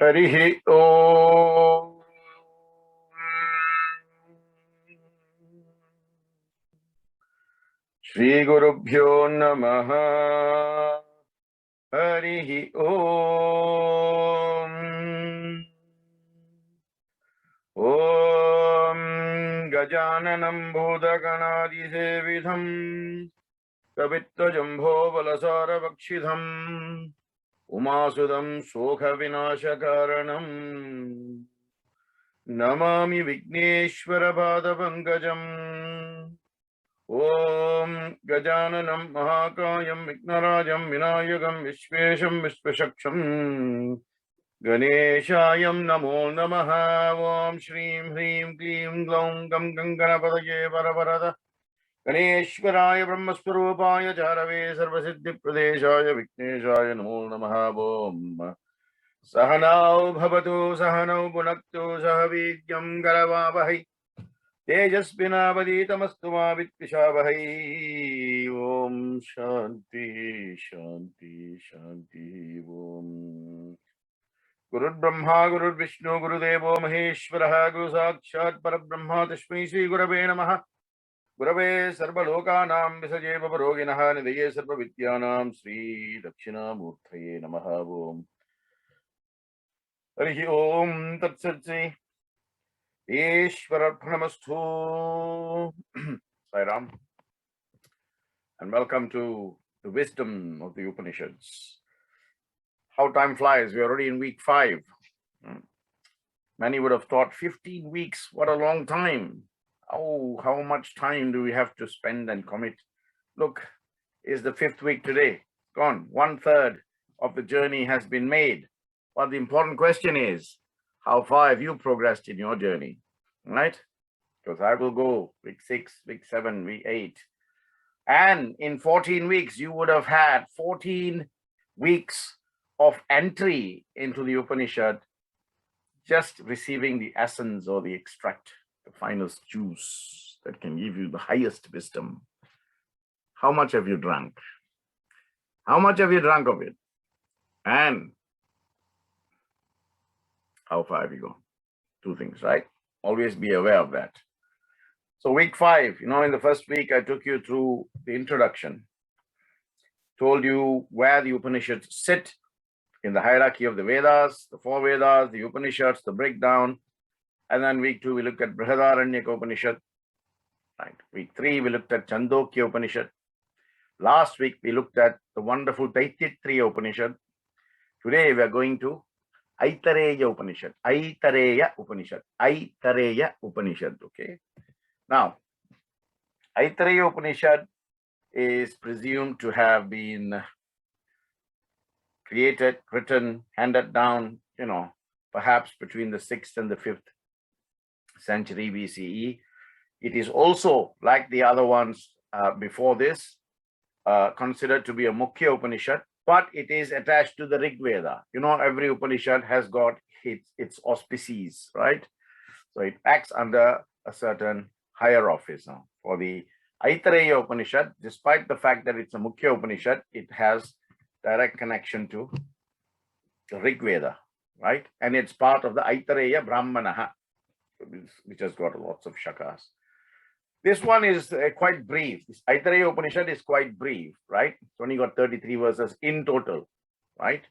Harihi Om. Shri Gurubhyo Namaha. Harihi Om. Om Gajananam Bhudaganadi Sevidham Kavitta Jambho Balasara Vakshidham Umasudam Sokha Vinashakaranam Namami Vigneshwara Padapangajam. Om Gajananam Mahakayam Vignarajam Vinayagam Vishvesham Vishvashaksham Ganeshayam Namo Namaha. Om Shrim Hrim Klim Glom Gam Ganganapadaye Varavarada Ganeshwaraya Brahmaswarupaya Charave Sarvasiddhi Pradeshaya Vigneshaya Namo Namaha. Om Sahanau Bhavatu Sahanau Bhunaktu Sahavidyam Garavavahai Tejasvinavaditamastu ma Vitvishavahai. Om Shanti Shanti Shanti. Om Gurur Brahma Gurur Vishnu Gurudevo Maheshwaraha Guru Sakshat Parabrahma Tasmai Shri Gurave Namaha. Gurave Sarva Lokanam Visaje Vaparoginaha Nidaye Sarva Vidyanam Sri Dakshinamurthaye Namaha. Om Harihi Om Tat Sat Sri Ishwararpanamasthu. Sai Ram, and welcome to the wisdom of the Upanishads. How time flies, we're already in week 5. Many would have thought 15 weeks, what a long time. Oh, how much time do we have to spend and commit? Look, is the 5th week today. Gone. 1/3 of the journey has been made. But the important question is, how far have you progressed in your journey? Right? Because I will go week 6, week 7, week 8. And in 14 weeks, you would have had 14 weeks of entry into the Upanishad, just receiving the essence or the extract, the finest juice that can give you the highest wisdom. How much have you drunk? How much have you drunk of it? And how far have you gone? 2 things, right? Always be aware of that. So week 5, in the first week, I took you through the introduction, told you where the Upanishads sit in the hierarchy of the Vedas, the 4 Vedas, the Upanishads, the breakdown. And then week 2, we looked at Brihadaranyaka Upanishad. Right. Week 3, we looked at Chandogya Upanishad. Last week, we looked at the wonderful Taittiriya Upanishad. Today, we are going to Aitareya Upanishad. Aitareya Upanishad. Aitareya Upanishad. Okay. Now, Aitareya Upanishad is presumed to have been created, written, handed down, perhaps between the 6th and the 5th century BCE. It is also, like the other ones before this, considered to be a Mukhya Upanishad, but it is attached to the Rig-veda. Every Upanishad has got its auspices, right? So it acts under a certain higher office. For the Aitareya Upanishad, despite the fact that it's a Mukhya Upanishad, it has direct connection to the Rig-veda, right? And it's part of the Aitareya Brahmanaha, which has got lots of shakas. This one is quite brief. This Aitareya Upanishad is quite brief, right? It's only got 33 verses in total, right?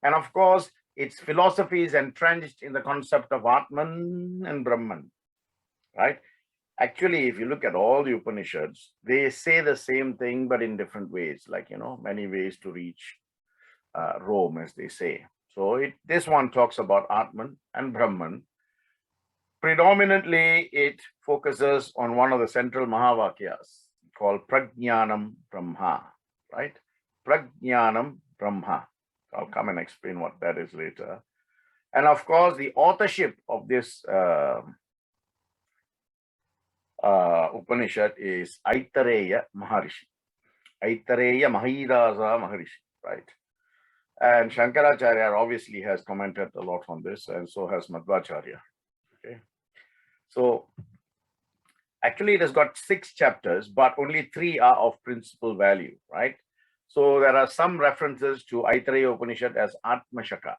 And of course, its philosophy is entrenched in the concept of Atman and Brahman, right? Actually, if you look at all the Upanishads, they say the same thing, but in different ways, like, many ways to reach Rome, as they say. So this one talks about Atman and Brahman. Predominantly, it focuses on one of the central Mahavakyas called Prajnanam Brahma, right? Prajnanam Brahma. I'll come and explain what that is later. And of course, the authorship of this Upanishad is Aitareya Maharishi. Aitareya Mahirasa Maharishi, right? And Shankaracharya obviously has commented a lot on this, and so has Madhvacharya. Okay. So actually, it has got 6 chapters, but only 3 are of principal value, right? So there are some references to Aitareya Upanishad as Atmashaka,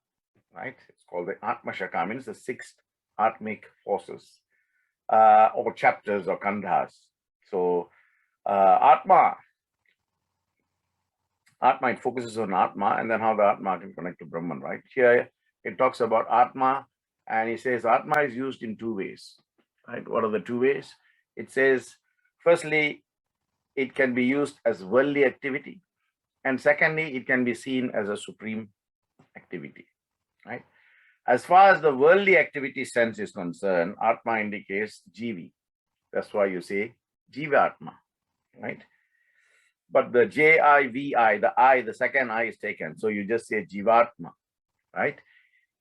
right? It's called the Atma Shaka, means the 6 Atmic forces, or chapters or kandhas. So Atma, it focuses on Atma and then how the Atma can connect to Brahman, right? Here it talks about Atma and he says Atma is used in 2 ways, right? What are the 2 ways? It says, firstly, it can be used as worldly activity, and secondly, it can be seen as a supreme activity, right? As far as the worldly activity sense is concerned, Atma indicates Jivi. That's why you say Jiva-Atma, right? But the J-I-V-I, the second I is taken. So you just say Jivatma, right?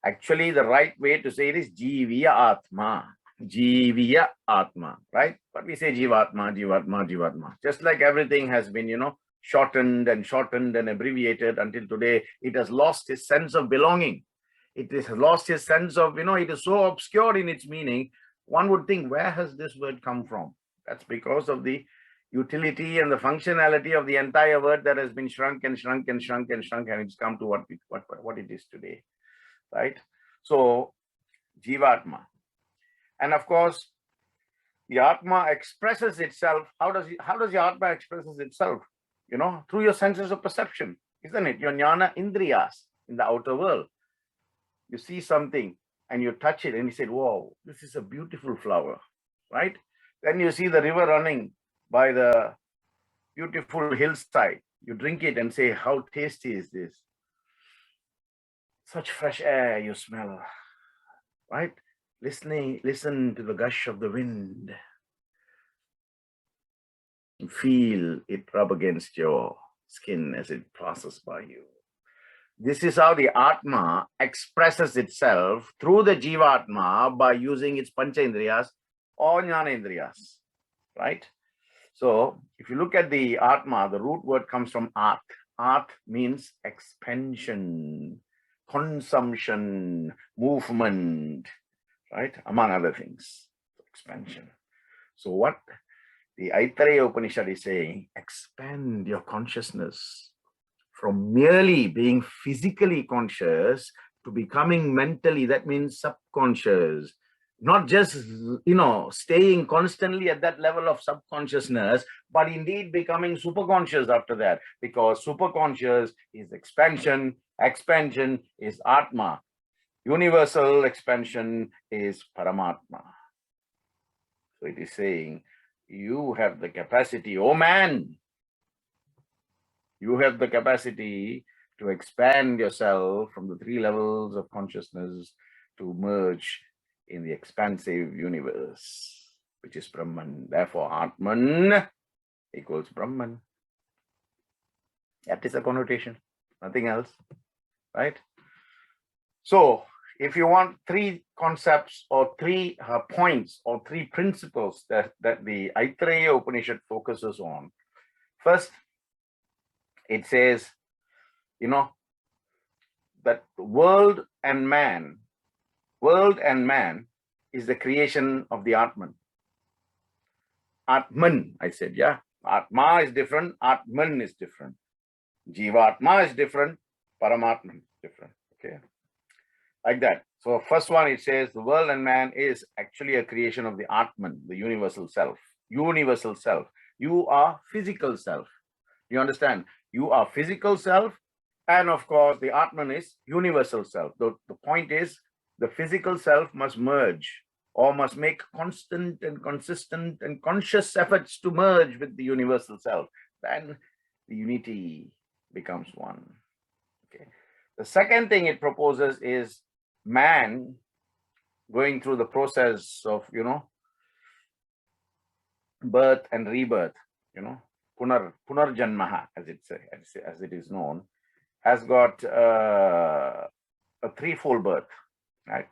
Actually, the right way to say it is Jiviya Atma. Jiviya Atma, right? But we say Jivatma, Jivatma, Jivatma. Just like everything has been, shortened and abbreviated until today, it has lost its sense of belonging. It has lost its sense of, it is so obscure in its meaning. One would think, where has this word come from? That's because of the utility and the functionality of the entire word that has been shrunk and shrunk and shrunk and shrunk, and it's come to what it is today, right? So Jivatma. And of course, the Atma expresses itself. How does the Atma expresses itself? Through your senses of perception, isn't it? Your jnana indriyas in the outer world. You see something and you touch it and you say, whoa, this is a beautiful flower, right? Then you see the river running by the beautiful hillside. You drink it and say, how tasty is this? Such fresh air you smell, right? Listen to the gush of the wind. Feel it rub against your skin as it passes by you. This is how the Atma expresses itself through the Jivatma by using its Pancha Indriyas or Jnana Indriyas, right? So if you look at the Atma, the root word comes from At. At means expansion, consumption, movement, right? Among other things, expansion. So what the Aitareya Upanishad is saying, expand your consciousness from merely being physically conscious to becoming mentally, that means subconscious. Not just, staying constantly at that level of subconsciousness, but indeed becoming superconscious after that, because superconscious is expansion is Atma. Universal expansion is Paramatma. So it is saying, you have the capacity, oh man, you have the capacity to expand yourself from the 3 levels of consciousness to merge in the expansive universe, which is Brahman. Therefore, Atman equals Brahman. That is a connotation, nothing else, right? So, if you want 3 concepts or 3 points or 3 principles that the Aitareya Upanishad focuses on, first, it says, that world and man is the creation of the Atman. Atman, I said, yeah. Atma is different, Atman is different. Jivatma is different, Paramatman is different. Okay. Like that. So first one, it says the world and man is actually a creation of the Atman, the universal self. Universal self. You are physical self. You understand? You are physical self, and of course the Atman is universal self. The point is, the physical self must merge or must make constant and consistent and conscious efforts to merge with the universal self. Then the unity becomes one. Okay. The second thing it proposes is man going through the process of, birth and rebirth, punarjanmaha, as it is known, has got a 3-fold birth, right?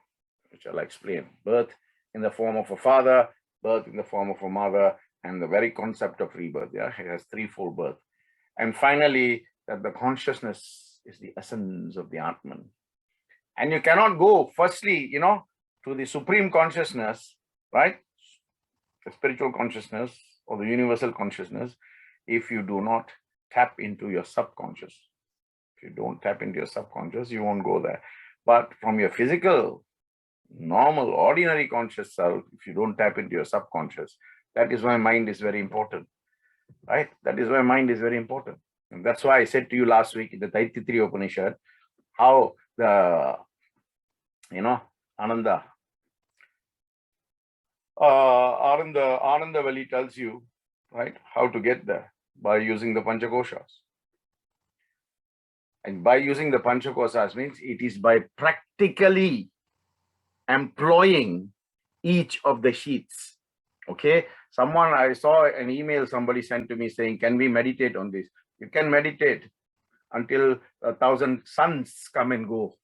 Which I'll explain. Birth in the form of a father, birth in the form of a mother, and the very concept of rebirth. Yeah, it has 3-fold birth. And finally, that the consciousness is the essence of the Atman. And you cannot go, firstly, to the supreme consciousness, right? The spiritual consciousness or the universal consciousness, if you do not tap into your subconscious. If you don't tap into your subconscious, you won't go there. But from your physical, normal, ordinary conscious self, if you don't tap into your subconscious, that is why mind is very important, right? That is why mind is very important. And that's why I said to you last week in the Aitareya Upanishad, how the, Ananda, Ananda Valley tells you, right, how to get there by using the Panchakoshas. And by using the Panchakoshas means it is by practically employing each of the sheets. Okay. I saw an email somebody sent to me saying, can we meditate on this? You can meditate until 1,000 suns come and go.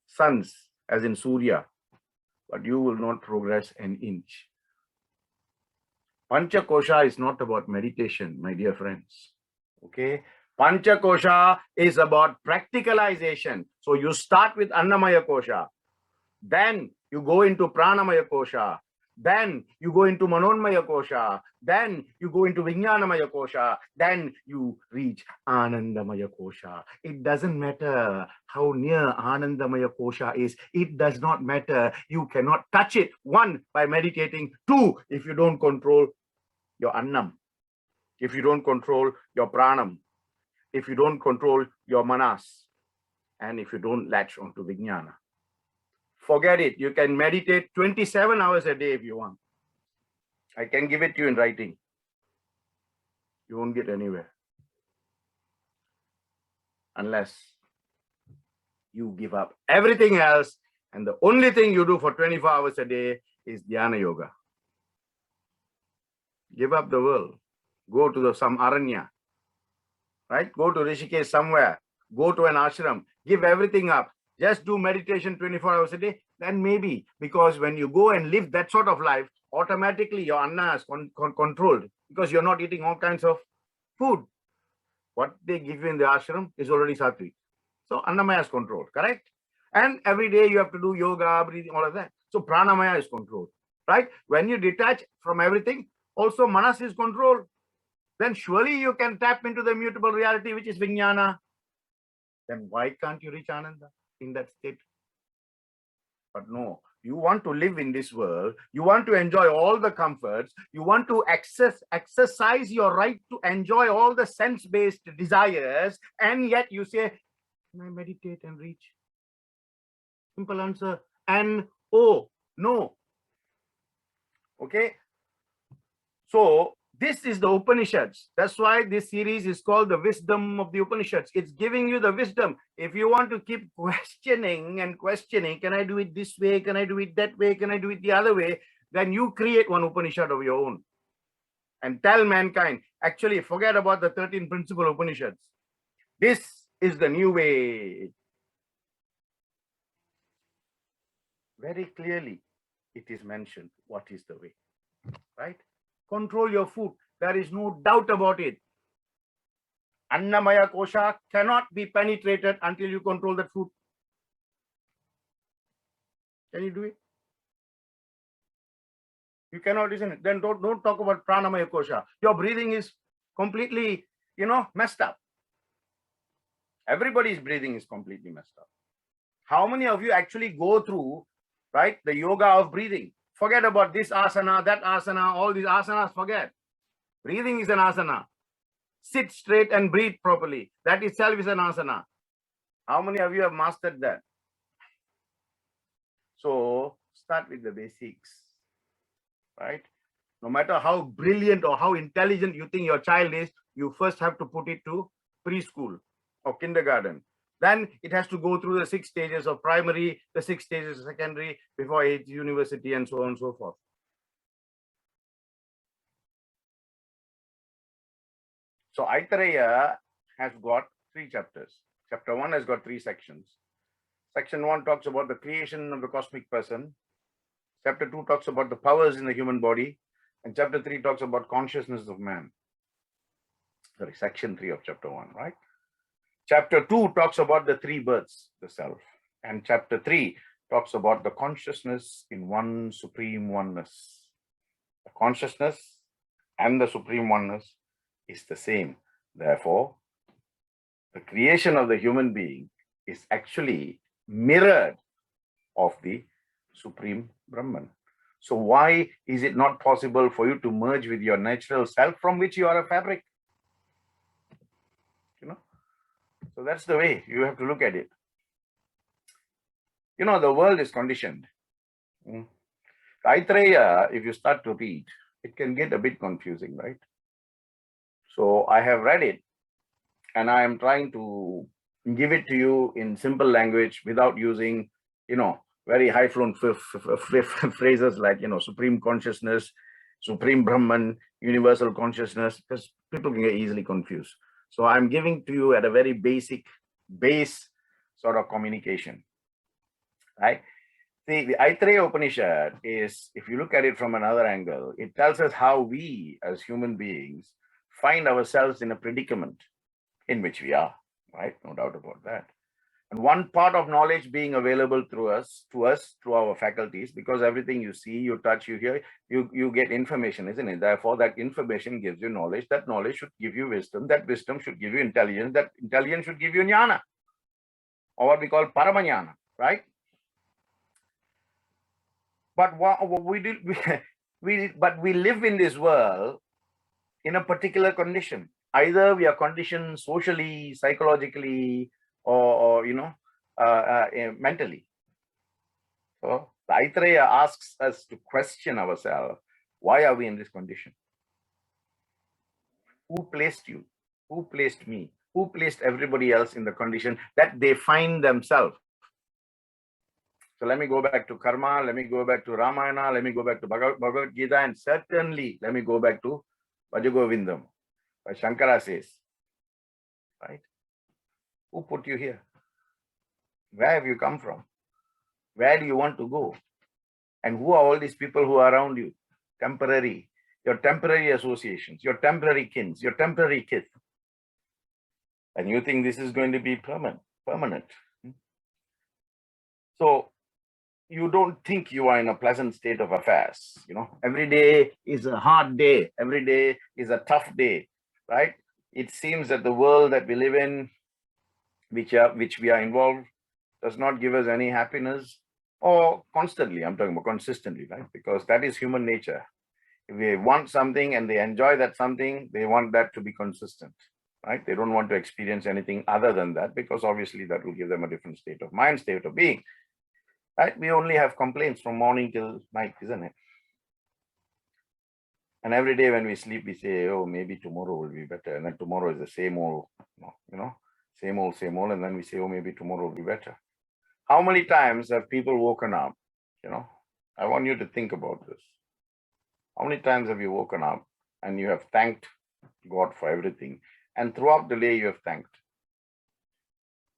Suns, as in Surya. But you will not progress an inch. Panchakosha is not about meditation, my dear friends. Okay. Panchakosha is about practicalization. So you start with Annamaya Kosha. Then you go into Pranamaya Kosha. Then you go into Manonmaya Kosha. Then you go into Vijnanamaya Kosha. Then you reach Anandamaya Kosha. It doesn't matter how near Anandamaya Kosha is. It does not matter. You cannot touch it. One, by meditating. Two, if you don't control your Annam. If you don't control your Pranam. If you don't control your Manas. And if you don't latch onto Vijnana. Forget it. You can meditate 27 hours a day if you want. I can give it to you in writing. You won't get anywhere. Unless you give up everything else. And the only thing you do for 24 hours a day is Dhyana Yoga. Give up the world. Go to some Aranya. Right? Go to Rishikesh somewhere. Go to an ashram. Give everything up. Just do meditation 24 hours a day, then maybe, because when you go and live that sort of life, automatically your anna is controlled because you're not eating all kinds of food. What they give you in the ashram is already sattvic. So annamaya is controlled, correct? And every day you have to do yoga, breathing, all of that. So pranamaya is controlled, right? When you detach from everything, also manas is controlled. Then surely you can tap into the immutable reality, which is vijnana. Then why can't you reach Ananda in that state? But no, you want to live in this world. You want to enjoy all the comforts. You want to exercise your right to enjoy all the sense-based desires. And yet you say, can I meditate and reach? Simple answer. And oh, no. Okay. So this is the Upanishads. That's why this series is called the Wisdom of the Upanishads. It's giving you the wisdom. If you want to keep questioning and questioning, can I do it this way? Can I do it that way? Can I do it the other way? Then you create one Upanishad of your own and tell mankind, actually, forget about the 13 principal Upanishads. This is the new way. Very clearly, it is mentioned what is the way, right? Control your food. There is no doubt about it. Annamaya Kosha cannot be penetrated until you control that food. Can you do it? You cannot, isn't it? Then don't talk about Pranamaya Kosha. Your breathing is completely, messed up. Everybody's breathing is completely messed up. How many of you actually go through, right, the yoga of breathing? Forget about this asana, that asana, all these asanas, forget. Breathing is an asana. Sit straight and breathe properly. That itself is an asana. How many of you have mastered that? So start with the basics, right? No matter how brilliant or how intelligent you think your child is, you first have to put it to preschool or kindergarten. Then it has to go through the 6 stages of primary, the 6 stages of secondary, before it's university, and so on and so forth. So Aitareya has got 3 chapters. Chapter 1 has got 3 sections. Section 1 talks about the creation of the cosmic person. Chapter 2 talks about the powers in the human body. And chapter 3 talks about consciousness of man. Sorry, section 3 of chapter 1, right? Chapter 2 talks about the 3 births, the self. And chapter 3 talks about the consciousness in one supreme oneness. The consciousness and the supreme oneness is the same. Therefore, the creation of the human being is actually mirrored of the Supreme Brahman. So why is it not possible for you to merge with your natural self from which you are a fabric? So that's the way you have to look at it. The world is conditioned. Aitareya, if you start to read, it can get a bit confusing, right? So I have read it and I am trying to give it to you in simple language without using, very high-flown phrases like, supreme consciousness, supreme Brahman, universal consciousness, because people can get easily confused. So I'm giving to you at a very base sort of communication, right? See, the Aitareya Upanishad is, if you look at it from another angle, it tells us how we as human beings find ourselves in a predicament in which we are, right? No doubt about that. And one part of knowledge being available to us through our faculties, because everything you see, you touch, you hear, you get information, isn't it? Therefore, that information gives you knowledge. That knowledge should give you wisdom. That wisdom should give you intelligence. That intelligence should give you jnana, or what we call paramajnana, right? But what we do, we live in this world in a particular condition. Either we are conditioned socially, psychologically, or mentally. So the Aitareya asks us to question ourselves: why are we in this condition? Who placed you? Who placed me? Who placed everybody else in the condition that they find themselves? So let me go back to karma, let me go back to Ramayana, let me go back to Bhagavad Gita, and certainly let me go back to Bhajagovindam, where Shankara says, right? Who put you here? Where have you come from? Where do you want to go? And who are all these people who are around you? Temporary, your temporary associations, your temporary kins, your temporary kith. And you think this is going to be permanent. So you don't think you are in a pleasant state of affairs. Every day is a hard day. Every day is a tough day, right? It seems that the world that we live in, which we are involved, does not give us any happiness, or constantly, I'm talking about consistently, right? Because that is human nature. If they want something and they enjoy that something, they want that to be consistent, right? They don't want to experience anything other than that, because obviously that will give them a different state of mind, state of being, right? We only have complaints from morning till night, isn't it? And every day when we sleep, we say, oh, maybe tomorrow will be better. And then tomorrow is the same old, same old. And then we say, oh, maybe tomorrow will be better. How many times have people woken up? I want you to think about this. How many times have you woken up and you have thanked God for everything? And throughout the day, you have thanked.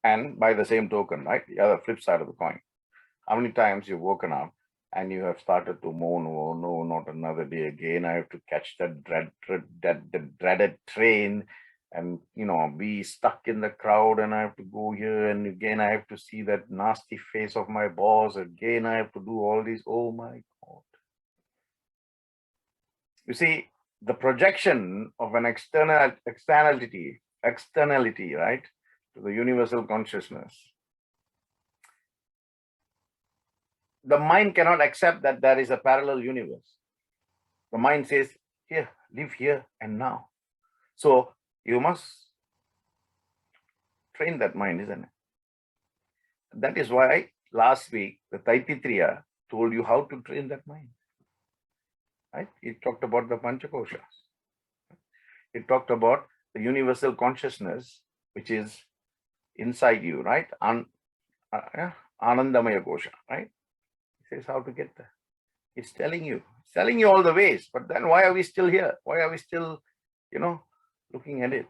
And by the same token, right? The other flip side of the coin. How many times you've woken up and you have started to moan, oh no, not another day again. I have to catch that dreaded train and, be stuck in the crowd, and I have to go here, and again, I have to see that nasty face of my boss. Again, I have to do all these. Oh my God. You see, the projection of an externality, right, to the universal consciousness. The mind cannot accept that there is a parallel universe. The mind says, here, live here and now. So you must train that mind, isn't it? That is why last week, the Taittiriya told you how to train that mind. Right? It talked about the Panchakoshas. It talked about the universal consciousness, which is inside you, right? Anandamaya Kosha, right? It says how to get there. It's telling you all the ways, but then why are we still here? Why are we still, looking at it?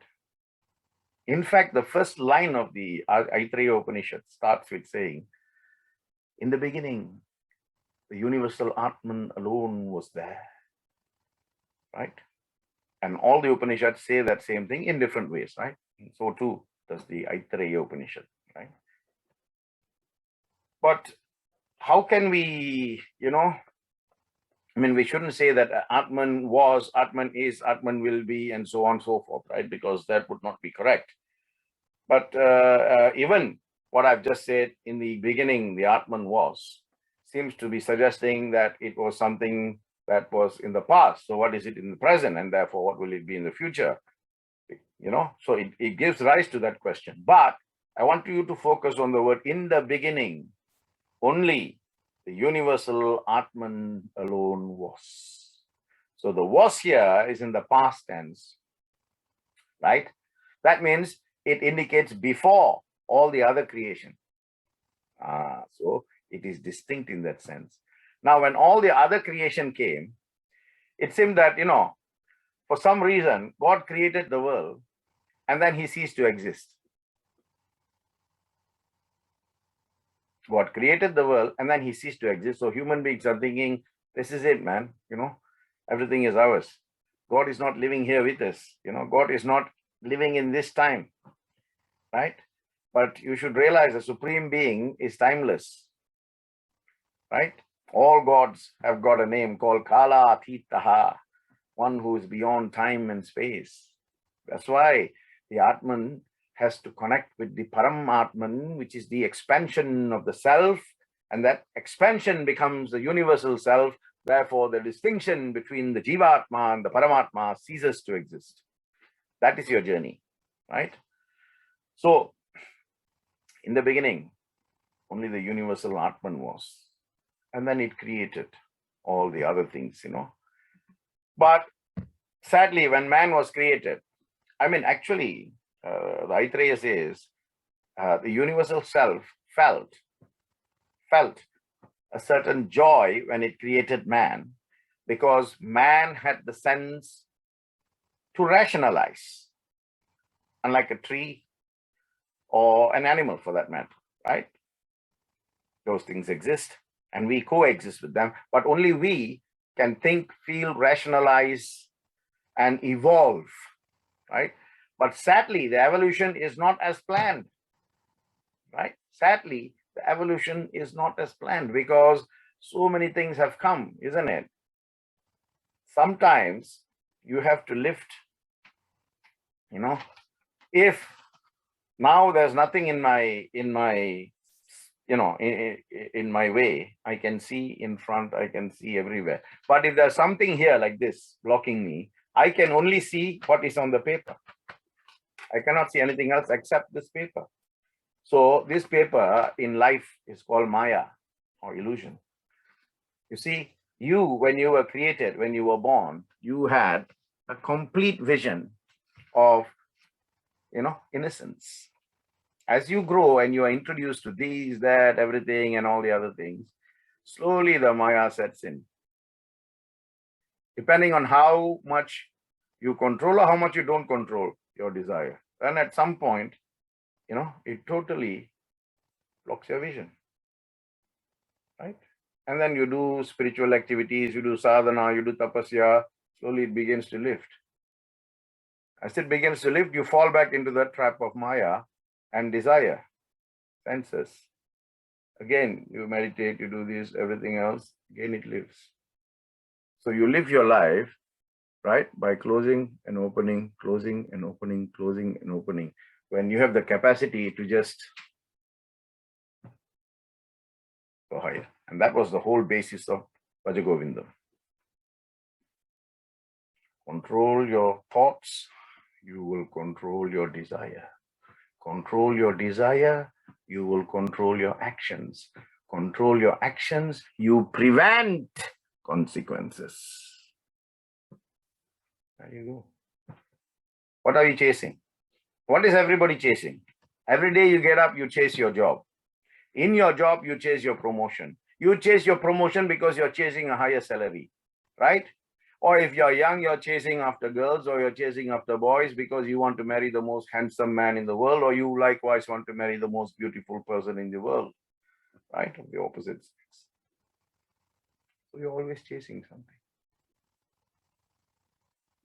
In fact, the first line of the Aitareya Upanishad starts with saying, in the beginning, the universal Atman alone was there, right? And all the Upanishads say that same thing in different ways, right? And so too does the Aitareya Upanishad, right? But how can we, we shouldn't say that Atman was, Atman is, Atman will be, and so on and so forth, right? Because that would not be correct. But even what I've just said, in the beginning, the Atman was, seems to be suggesting that it was something that was in the past. So what is it in the present? And therefore, what will it be in the future? So it gives rise to that question. But I want you to focus on the word in the beginning. Only the universal Atman alone was. So the was here is in the past tense, right? That means it indicates before all the other creation. So it is distinct in that sense. Now, when all the other creation came, it seemed that, for some reason, God created the world and then he ceased to exist. God created the world and then he ceased to exist. So human beings are thinking, this is it, man. Everything is ours. God is not living here with us. God is not living in this time, right? But you should realize the Supreme Being is timeless, right? All gods have got a name called Kala Atitaha, one who is beyond time and space. That's why the Atman has to connect with the Paramatman, which is the expansion of the self, and that expansion becomes the universal self. Therefore, the distinction between the Jivatma and the Paramatma ceases to exist. That is your journey, right? So, in the beginning, only the universal Atman was. And then it created all the other things, But sadly, when man was created, actually, the Aitareya says, the universal self felt a certain joy when it created man, because man had the sense to rationalize, unlike a tree or an animal for that matter, right? Those things exist and we coexist with them, but only we can think, feel, rationalize, and evolve, right? But sadly, the evolution is not as planned, right? Sadly, the evolution is not as planned because so many things have come, isn't it? Sometimes you have to lift, if now there's nothing in my way, I can see in front, I can see everywhere. But if there's something here like this blocking me, I can only see what is on the paper. I cannot see anything else except this paper. So this paper in life is called Maya or illusion. You see, when you were created, when you were born, you had a complete vision of, innocence. As you grow and you are introduced to these, that, everything, and all the other things, slowly the Maya sets in. Depending on how much you control or how much you don't control your desire. And at some point, it totally blocks your vision, right? And then you do spiritual activities, you do sadhana, you do tapasya, slowly it begins to lift. As it begins to lift, you fall back into the trap of Maya and desire, senses. Again, you meditate, you do this, everything else, again it lives. So you live your life, right, by closing and opening, closing and opening, closing and opening. When you have the capacity to just go higher. And that was the whole basis of Bhajagovindam. Control your thoughts, you will control your desire. Control your desire, you will control your actions. Control your actions, you prevent consequences. There you go. What are you chasing? What is everybody chasing? Every day you get up, you chase your job. In your job, you chase your promotion. You chase your promotion because you're chasing a higher salary, right? Or if you're young, you're chasing after girls or you're chasing after boys because you want to marry the most handsome man in the world, or you likewise want to marry the most beautiful person in the world, right? Of the opposite sex. So you're always chasing something.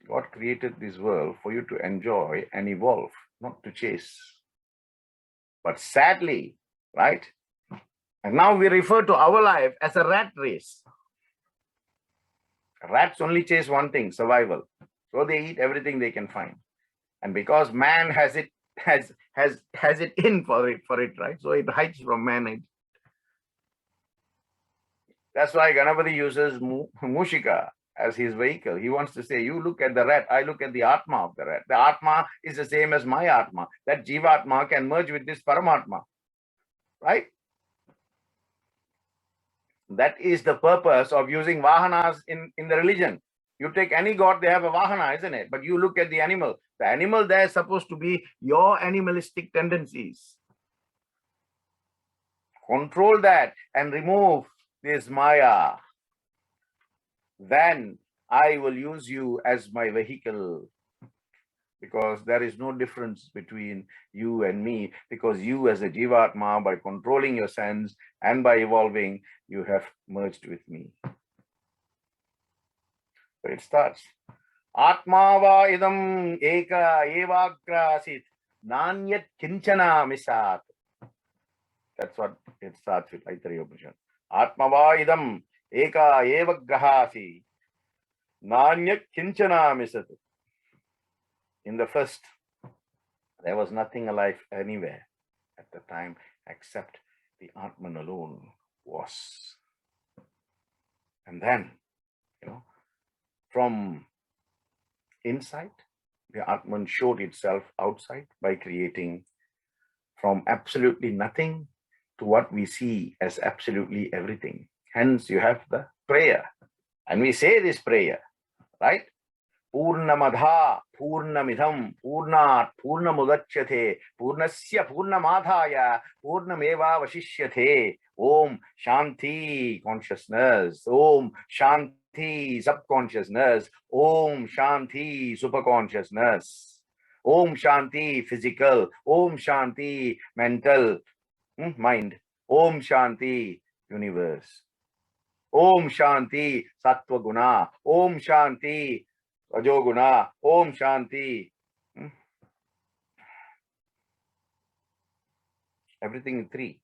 God created this world for you to enjoy and evolve, not to chase. But sadly, right? And now we refer to our life as a rat race. Rats only chase one thing, survival. So they eat everything they can find. And because man has it has it in for it, right? So it hides from man. That's why Ganapati uses Mushika as his vehicle. He wants to say, you look at the rat, I look at the Atma of the rat. The Atma is the same as my Atma. That Jivatma can merge with this Paramatma, right? That is the purpose of using Vahanas in the religion. You take any god, they have a Vahana, isn't it? But you look at the animal. The animal there is supposed to be your animalistic tendencies. Control that and remove this Maya. Then I will use you as my vehicle. Because there is no difference between you and me, because you as a Jivatma, by controlling your sense and by evolving, you have merged with me. So it starts. Atma va idam eka evagra asit nanyat kinchana misat. That's what it starts with, Aitareya Upanishad. Atma va idam eka evagraha asit nanyat kinchana misat. In the first, there was nothing alive anywhere at the time except the Atman alone was. And then, from inside, the Atman showed itself outside by creating from absolutely nothing to what we see as absolutely everything. Hence, you have the prayer. And we say this prayer, right? Purnamadha, Purnamidham, Purnat, Purnamudachyate, Purnasya, Purnamadhaya, Purnameva Vashishyate. Om Shanti, consciousness. Om Shanti, subconsciousness. Om Shanti, superconsciousness. Om Shanti, physical. Om Shanti, mental, mind. Om Shanti, universe. Om Shanti, Sattva Guna. Om Shanti, Rajoguna, Om Shanti. Everything in three.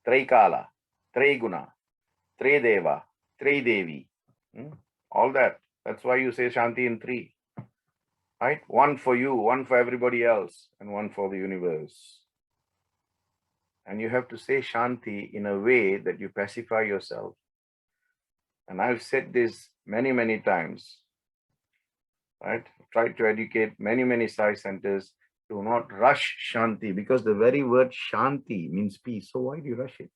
Traikala, Traiguna, Traideva, Traidevi. All that. That's why you say Shanti in three. Right? One for you, one for everybody else, and one for the universe. And you have to say Shanti in a way that you pacify yourself. And I've said this many, many times. Right? Try to educate many Sai centers to not rush Shanti, because the very word Shanti means peace. So why do you rush it?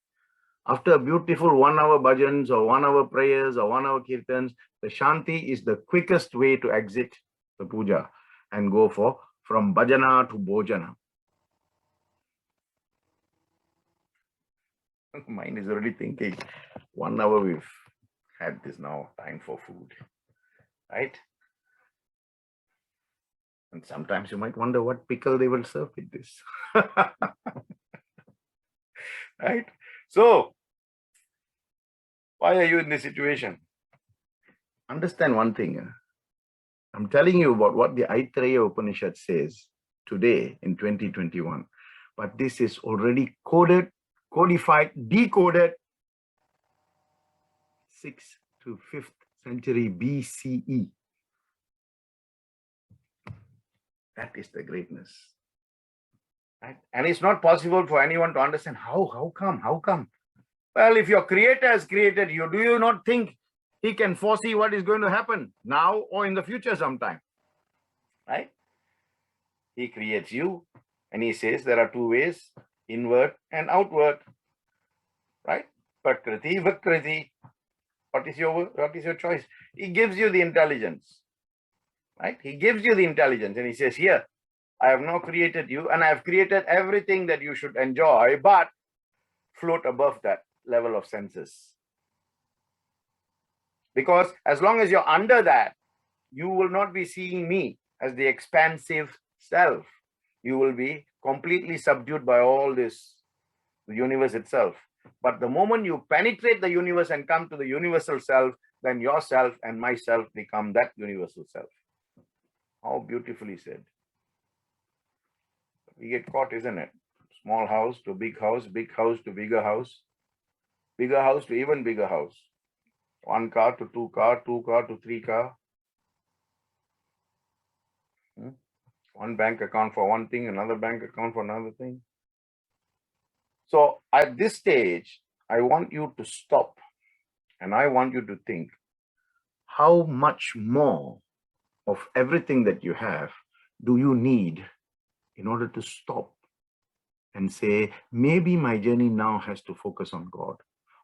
After a beautiful 1 hour bhajans or 1 hour prayers or 1 hour kirtans, the Shanti is the quickest way to exit the puja and go from bhajana to bhojana. Mind is already thinking, 1 hour we've had this, now time for food, right? And sometimes you might wonder what pickle they will serve with this. Right? So, why are you in this situation? Understand one thing. I'm telling you about what the Aitareya Upanishad says today in 2021. But this is already coded, codified, decoded 6th to 5th century BCE. That is the greatness. Right? And it's not possible for anyone to understand how come? Well, if your creator has created you, do you not think he can foresee what is going to happen now or in the future sometime? Right? He creates you and he says there are two ways, inward and outward. Right? Prakriti, Vikriti. What is your choice? He gives you the intelligence. Right? He gives you the intelligence and he says, here, I have now created you and I have created everything that you should enjoy, but float above that level of senses. Because as long as you're under that, you will not be seeing me as the expansive self. You will be completely subdued by all this, the universe itself. But the moment you penetrate the universe and come to the universal self, then yourself and myself become that universal self. How beautifully said. We get caught, isn't it? Small house to big house to bigger house to even bigger house. 1 car to 2 car, 2 car to 3 car. One bank account for one thing, another bank account for another thing. So at this stage, I want you to stop and I want you to think, how much more of everything that you have do you need in order to stop and say, maybe my journey now has to focus on God,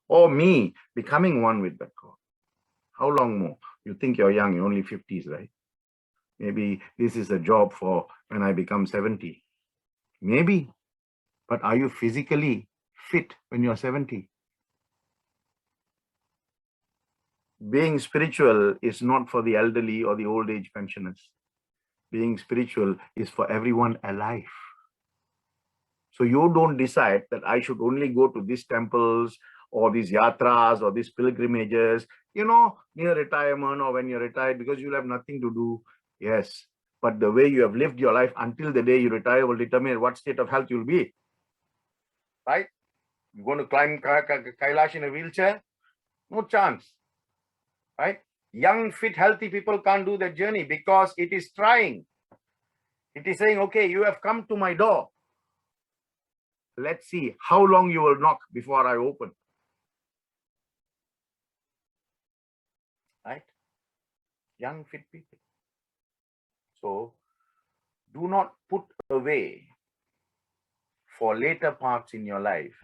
or me becoming one with that God? How long more? You think you're young, you're only 50s, right? Maybe this is a job for when I become 70. Maybe. But are you physically fit when you're 70? Being spiritual is not for the elderly or the old age pensioners. Being spiritual is for everyone alive. So you don't decide that I should only go to these temples or these yatras or these pilgrimages, near retirement or when you're retired, because you'll have nothing to do. Yes, but the way you have lived your life until the day you retire will determine what state of health you'll be. Right? You're going to climb Kailash in a wheelchair? No chance. Right? Young, fit, healthy people can't do that journey because it is trying. It is saying, okay, you have come to my door. Let's see how long you will knock before I open. Right? Young, fit people. So do not put away for later parts in your life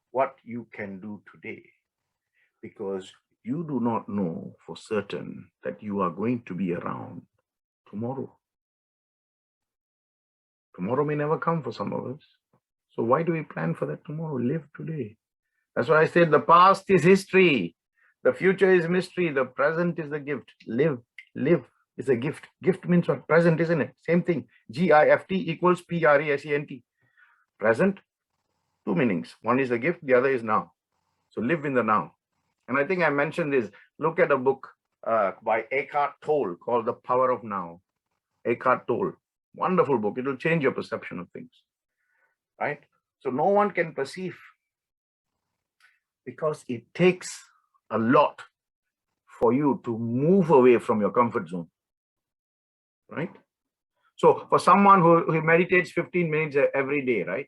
what you can do today, because you do not know for certain that you are going to be around tomorrow. Tomorrow may never come for some of us. So why do we plan for that tomorrow? Live today. That's why I said the past is history. The future is mystery. The present is the gift. Live is a gift. Gift means what? Present, isn't it? Same thing. GIFT equals PRESENT. Present, two meanings. One is a gift, the other is now. So live in the now. And I think I mentioned this. Look at a book by Eckhart Tolle called The Power of Now. Eckhart Tolle. Wonderful book. It will change your perception of things. Right? So no one can perceive, because it takes a lot for you to move away from your comfort zone. Right? So for someone who meditates 15 minutes every day, right?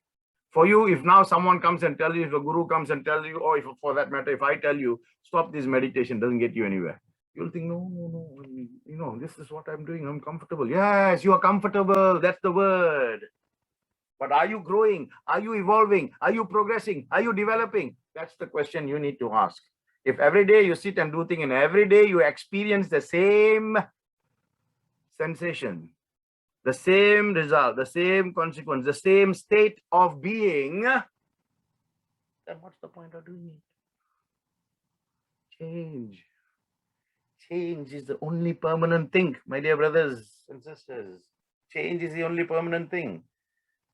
For you, if now someone comes and tells you, if a guru comes and tells you, or if for that matter, if I tell you, stop this meditation, doesn't get you anywhere. You'll think, no, this is what I'm doing. I'm comfortable. Yes, you are comfortable. That's the word. But are you growing? Are you evolving? Are you progressing? Are you developing? That's the question you need to ask. If every day you sit and do things and every day you experience the same sensation, the same result, the same consequence, the same state of being, then what's the point of doing it? Change. Change is the only permanent thing, my dear brothers and sisters. Change is the only permanent thing,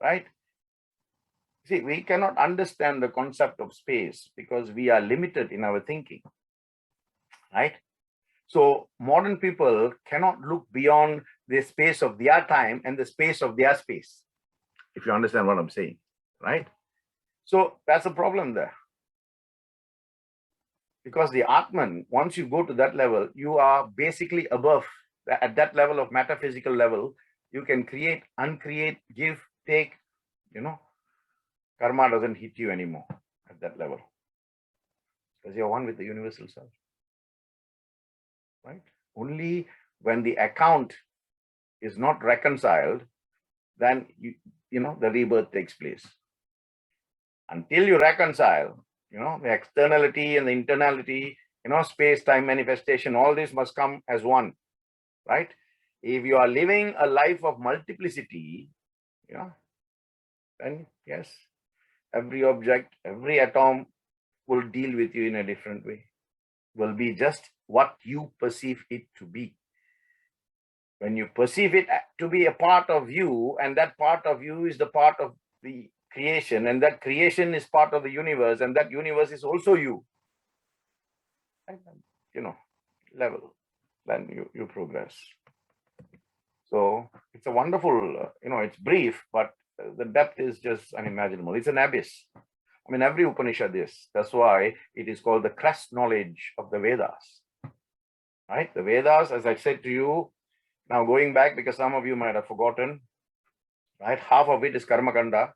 right? See, we cannot understand the concept of space because we are limited in our thinking, right? So modern people cannot look beyond the space of their time and the space of their space, if you understand what I'm saying, right? So that's a problem there. Because the Atman, once you go to that level, you are basically above. At that level of metaphysical level, you can create, uncreate, give, take, karma doesn't hit you anymore at that level. Because you're one with the universal self. Right? Only when the account is not reconciled, then the rebirth takes place. Until you reconcile, the externality and the internality, space-time manifestation, all this must come as one, right? If you are living a life of multiplicity, then yes, every object, every atom will deal with you in a different way. Will be just what you perceive it to be. When you perceive it to be a part of you, and that part of you is the part of the creation, and that creation is part of the universe, and that universe is also you. Level, then you progress. So it's a wonderful, it's brief, but the depth is just unimaginable. It's an abyss. I mean, every Upanishad is. That's why it is called the crest knowledge of the Vedas. Right? The Vedas, as I said to you, Now going back, because some of you might have forgotten, right? Half of it is Karma Kanda,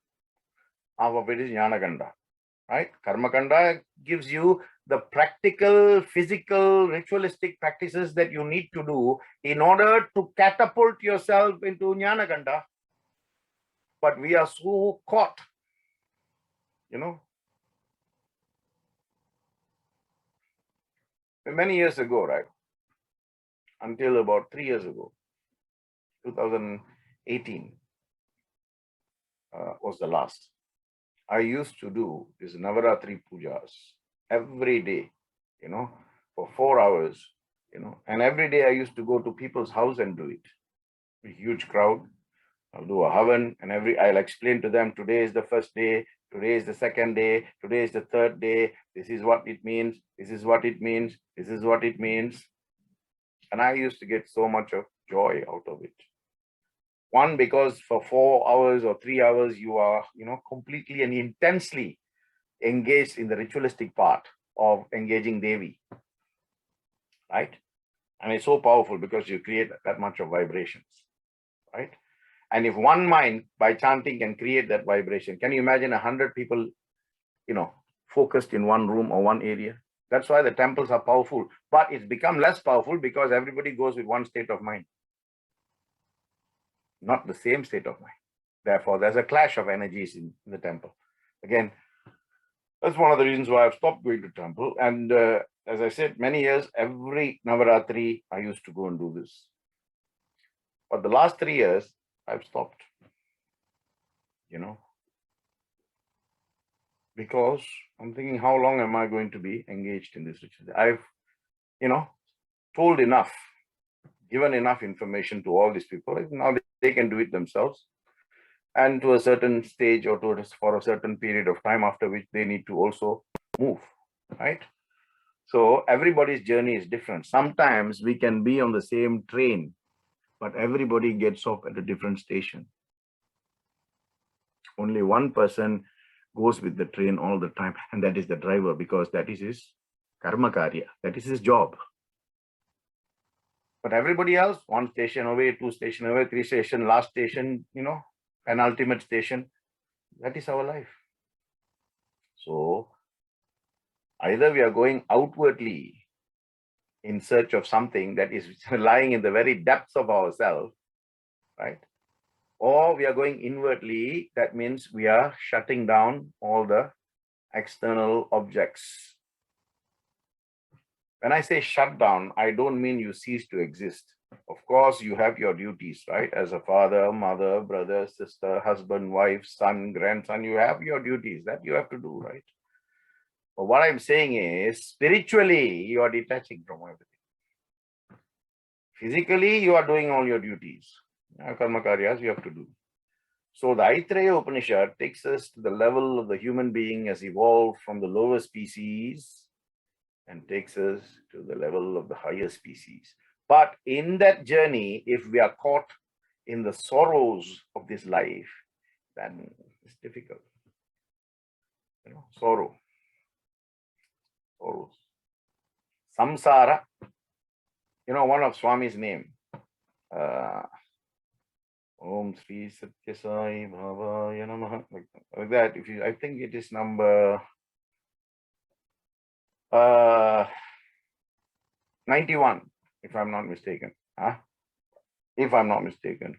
half of it is Jnana Kanda, right? Karma Kanda gives you the practical, physical, ritualistic practices that you need to do in order to catapult yourself into Jnana Kanda. But we are so caught, many years ago, right? Until about 3 years ago, 2018 was the last. I used to do these Navaratri pujas every day, for 4 hours, and every day I used to go to people's house and do it. A huge crowd. I'll do a havan, and I'll explain to them, today is the first day, today is the second day, today is the third day, this is what it means, this is what it means, this is what it means. And I used to get so much of joy out of it. One, because for 4 hours or 3 hours, you are, completely and intensely engaged in the ritualistic part of engaging Devi, right? And it's so powerful because you create that much of vibrations, right? And if one mind, by chanting, can create that vibration, can you imagine 100 people, focused in one room or one area? That's why the temples are powerful. But it's become less powerful because everybody goes with one state of mind, not the same state of mind. Therefore, there's a clash of energies in the temple. Again, that's one of the reasons why I've stopped going to temple. And as I said, many years, every Navaratri, I used to go and do this. But the last 3 years, I've stopped, because I'm thinking, how long am I going to be engaged in this ritual? I've, told enough, given enough information to all these people. Now they can do it themselves. And to a certain stage or for a certain period of time, after which they need to also move, right? So everybody's journey is different. Sometimes we can be on the same train, but everybody gets off at a different station. Only one person goes with the train all the time, and that is the driver, because that is his karma karya, that is his job. But everybody else, 1 station away, 2 station away, 3 station, last station, penultimate station, that is our life. So either we are going outwardly in search of something that is lying in the very depths of ourselves, right? Or we are going inwardly. That means we are shutting down all the external objects. When I say shut down, I don't mean you cease to exist. Of course, you have your duties, right? As a father, mother, brother, sister, husband, wife, son, grandson, you have your duties that you have to do, right? But what I'm saying is, spiritually, you are detaching from everything. Physically, you are doing all your duties. Karma karyas you have to do. So the Aitareya Upanishad takes us to the level of the human being as evolved from the lower species and takes us to the level of the higher species. But in that journey, if we are caught in the sorrows of this life, then it's difficult. Sorrows. Samsara, one of Swami's name, Om Sri Sathya Sai Bhavaya Namaha, like that. I think it is number 91, if I'm not mistaken. If I'm not mistaken.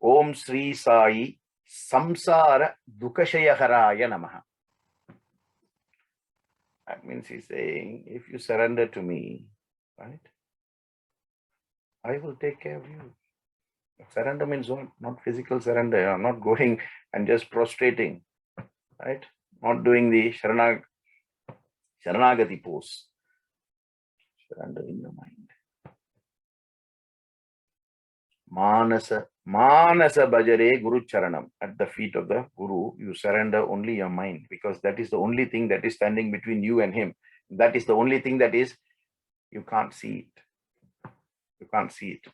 Om Sri Sai Samsara Dukashayaharaya Namaha. That means he's saying, if you surrender to me, right, I will take care of you. Surrender means what? Not physical surrender. I'm not going and just prostrating, right? Not doing the Sharanagati pose. Surrender in your mind. Manasa bhajare Guru Charanam. At the feet of the Guru, you surrender only your mind, because that is the only thing that is standing between you and him. That is the only thing that is, you can't see it. You can't see it.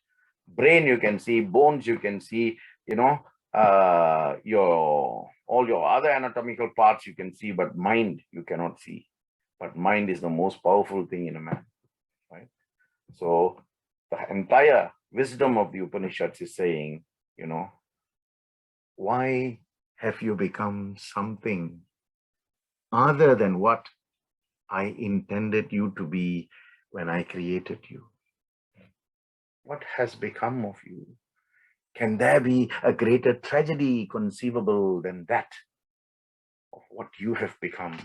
Brain you can see, bones you can see, all your other anatomical parts you can see, but mind you cannot see. But mind is the most powerful thing in a man, right? So the entire wisdom of the Upanishads is saying, why have you become something other than what I intended you to be when I created you? What has become of you? Can there be a greater tragedy conceivable than that of what you have become,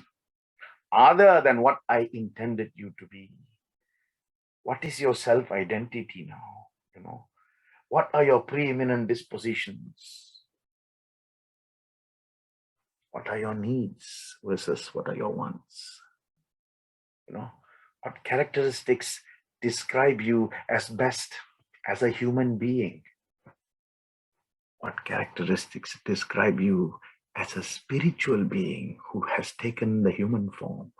other than what I intended you to be? What is your self-identity now? What are your preeminent dispositions? What are your needs versus what are your wants? What characteristics describe you as best as a human being? What characteristics describe you as a spiritual being who has taken the human form?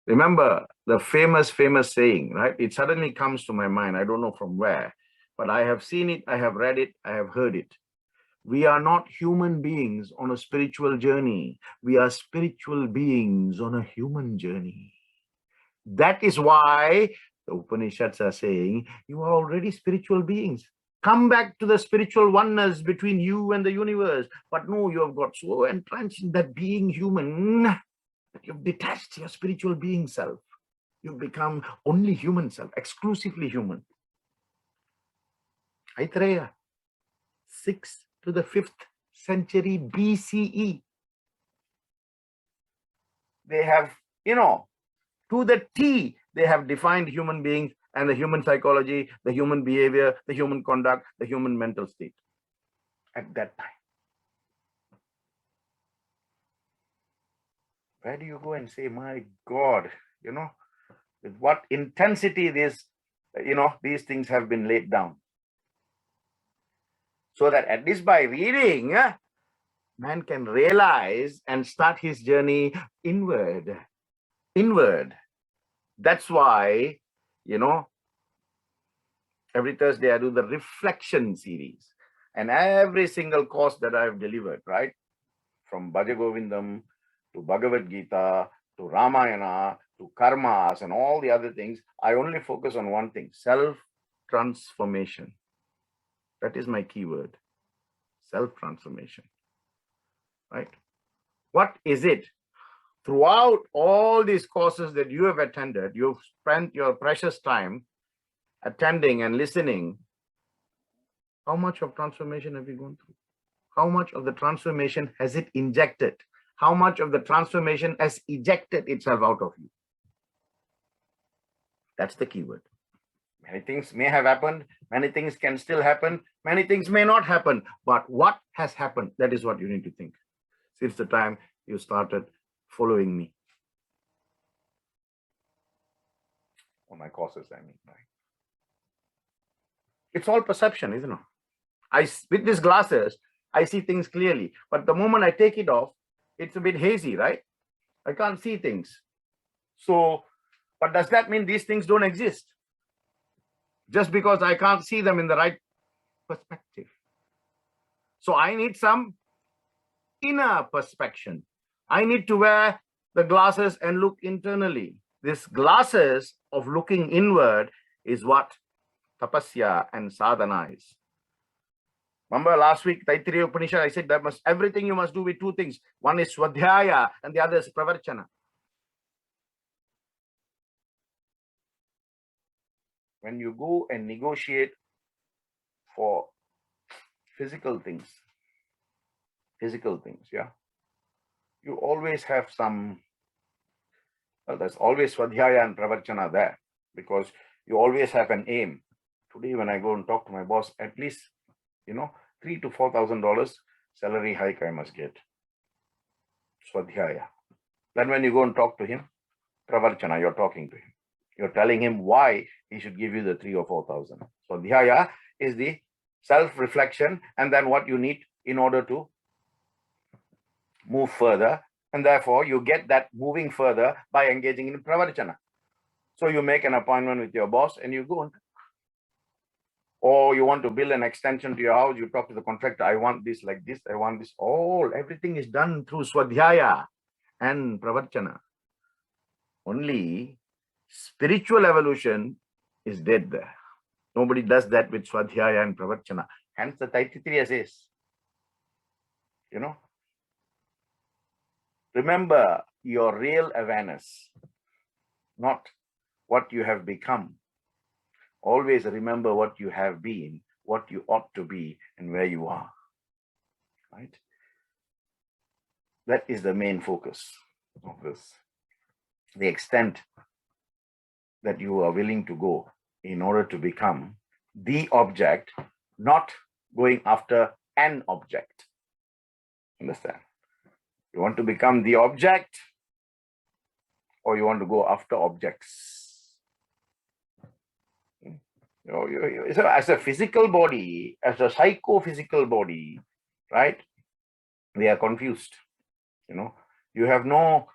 Remember the famous saying, right? It suddenly comes to my mind. I don't know from where, but I have seen it, I have read it, I have heard it. We are not human beings on a spiritual journey. We are spiritual beings on a human journey. That is why the Upanishads are saying, you are already spiritual beings. Come back to the spiritual oneness between you and the universe. But no, you have got so entrenched in that being human that you've detached your spiritual being self. You've become only human self, exclusively human. Aitareya, 6th to the 5th century BCE. They have, to the T, they have defined human beings and the human psychology, the human behavior, the human conduct, the human mental state at that time. Where do you go and say, my God, with what intensity these things have been laid down? So that at least by reading, man can realize and start his journey inward. That's why, every Thursday I do the reflection series. And every single course that I've delivered, right? From Bhaja Govindam to Bhagavad Gita to Ramayana to karmas and all the other things, I only focus on one thing: self-transformation. That is my keyword. Self-transformation. Right? What is it? Throughout all these courses that you have attended, you've spent your precious time attending and listening. How much of transformation have you gone through? How much of the transformation has it injected? How much of the transformation has ejected itself out of you? That's the keyword. Many things may have happened. Many things can still happen. Many things may not happen. But what has happened? That is what you need to think. Since the time you started following me. On my courses, I mean, right? It's all perception, isn't it? With these glasses, I see things clearly. But the moment I take it off, it's a bit hazy, right? I can't see things. So, but does that mean these things don't exist? Just because I can't see them in the right perspective. So I need some inner perspection. I need to wear the glasses and look internally. This glasses of looking inward is what tapasya and sadhana is. Remember last week, Aitareya Upanishad, I said that everything you must do with two things. One is swadhyaya and the other is pravarchana. When you go and negotiate for physical things, yeah, you always have some, there's always swadhyaya and pravarchana there, because you always have an aim. Today, when I go and talk to my boss, at least, $3,000 to $4,000 salary hike I must get. Swadhyaya. Then when you go and talk to him, pravarchana, you're talking to him. You're telling him why he should give you the 3,000 or 4,000. Swadhyaya is the self-reflection and then what you need in order to move further. And therefore, you get that moving further by engaging in pravarchana. So you make an appointment with your boss and you go and, or you want to build an extension to your house, you talk to the contractor, I want this like this, I want this. Everything is done through swadhyaya and pravarchana. Only spiritual evolution is dead there. Nobody does that with Swadhyaya and Pravachana. Hence the Taittiriya says, remember your real awareness, not what you have become. Always remember what you have been, what you ought to be, and where you are. Right? That is the main focus of this. The extent that you are willing to go in order to become the object, not going after an object. Understand? You want to become the object, or you want to go after objects? So as a physical body, as a psychophysical body, right? We are confused. You have no,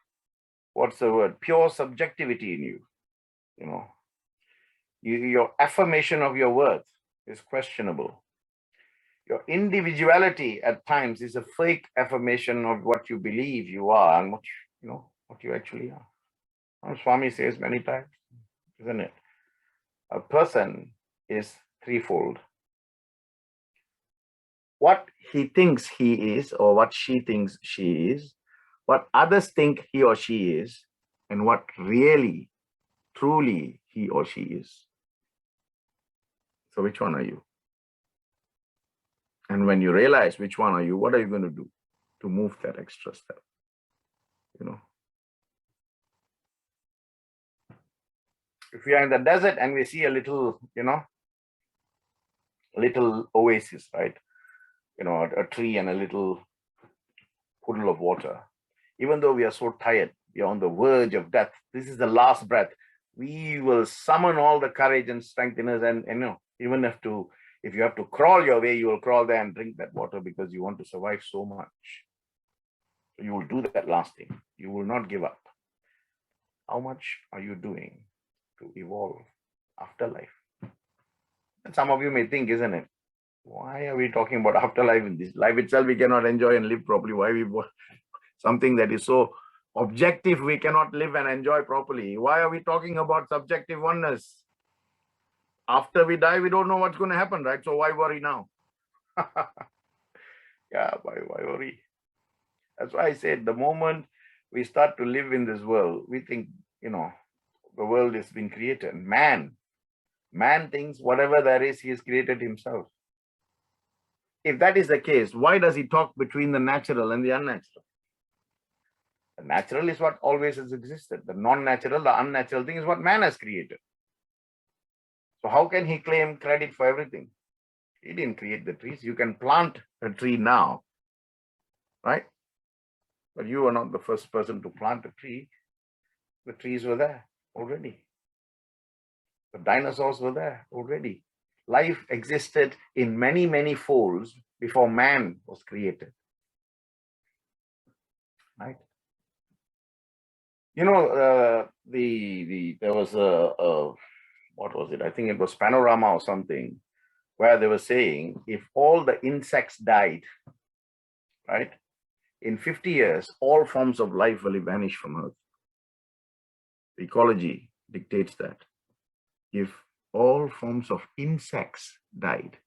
what's the word? Pure subjectivity in you. Your affirmation of your worth is questionable. Your individuality at times is a fake affirmation of what you believe you are and what you actually are. And Swami says many times, isn't it? A person is threefold. What he thinks he is, or what she thinks she is, what others think he or she is, and what really, truly he or she is. So which one are you? And when you realize which one are you, what are you going to do to move that extra step? If we are in the desert and we see a little, little oasis, right? A tree and a little pool of water. Even though we are so tired, we are on the verge of death. This is the last breath. We will summon all the courage and strength in us, and even if you have to crawl your way, you will crawl there and drink that water because you want to survive so much. So you will do that last thing. You will not give up. How much are you doing to evolve afterlife? And some of you may think, isn't it? Why are we talking about afterlife? In this life itself, we cannot enjoy and live properly. Why we something that is so objective we cannot live and enjoy properly? Why are we talking about subjective oneness? After we die, we don't know what's going to happen, right? So why worry now? Yeah, why worry? That's why I said the moment we start to live in this world, we think, the world has been created. Man thinks whatever there is, he has created himself. If that is the case, why does he talk between the natural and the unnatural? The natural is what always has existed. The non-natural, the unnatural thing is what man has created. So how can he claim credit for everything? He didn't create the trees. You can plant a tree now, right? But you are not the first person to plant a tree. The trees were there already. The dinosaurs were there already. Life existed in many, many folds before man was created. Right? There was what was it? I think it was Panorama or something, where they were saying if all the insects died, right, in 50 years, all forms of life will vanish from Earth. Ecology dictates that. If all forms of insects died,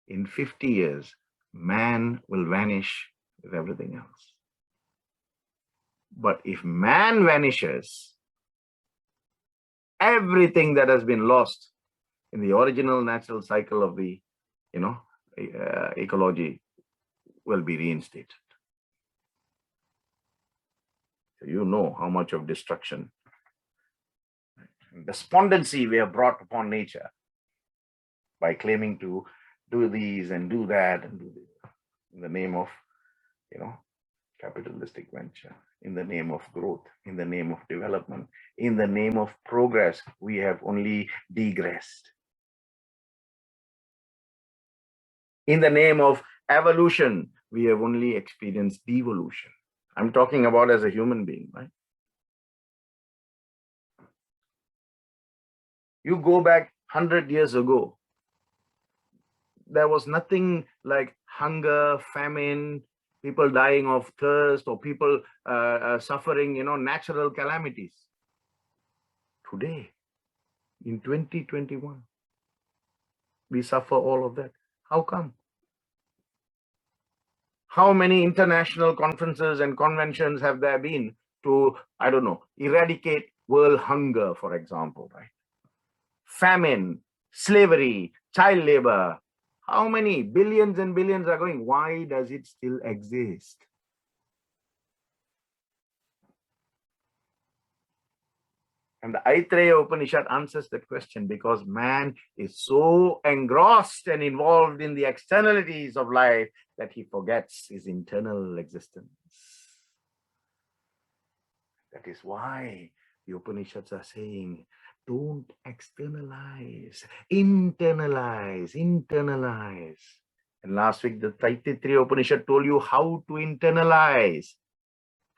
in 50 years, man will vanish with everything else. But if man vanishes, everything that has been lost in the original natural cycle of the, ecology will be reinstated. So you know how much of destruction, despondency we have brought upon nature by claiming to do these and do that and do this in the name of, capitalistic venture, in the name of growth, in the name of development, in the name of progress. We have only degressed. In the name of evolution, we have only experienced devolution. I'm talking about as a human being, right? You go back 100 years ago, there was nothing like hunger, famine, people dying of thirst, or people suffering, natural calamities. Today, in 2021. We suffer all of that. How come? How many international conferences and conventions have there been to, I don't know, eradicate world hunger, for example, right? Famine, slavery, child labor. How many billions and billions are going? Why does it still exist? And the Aitareya Upanishad answers that question, because man is so engrossed and involved in the externalities of life that he forgets his internal existence. That is why the Upanishads are saying, don't externalize, internalize, internalize. And last week, the Aitareya Upanishad told you how to internalize.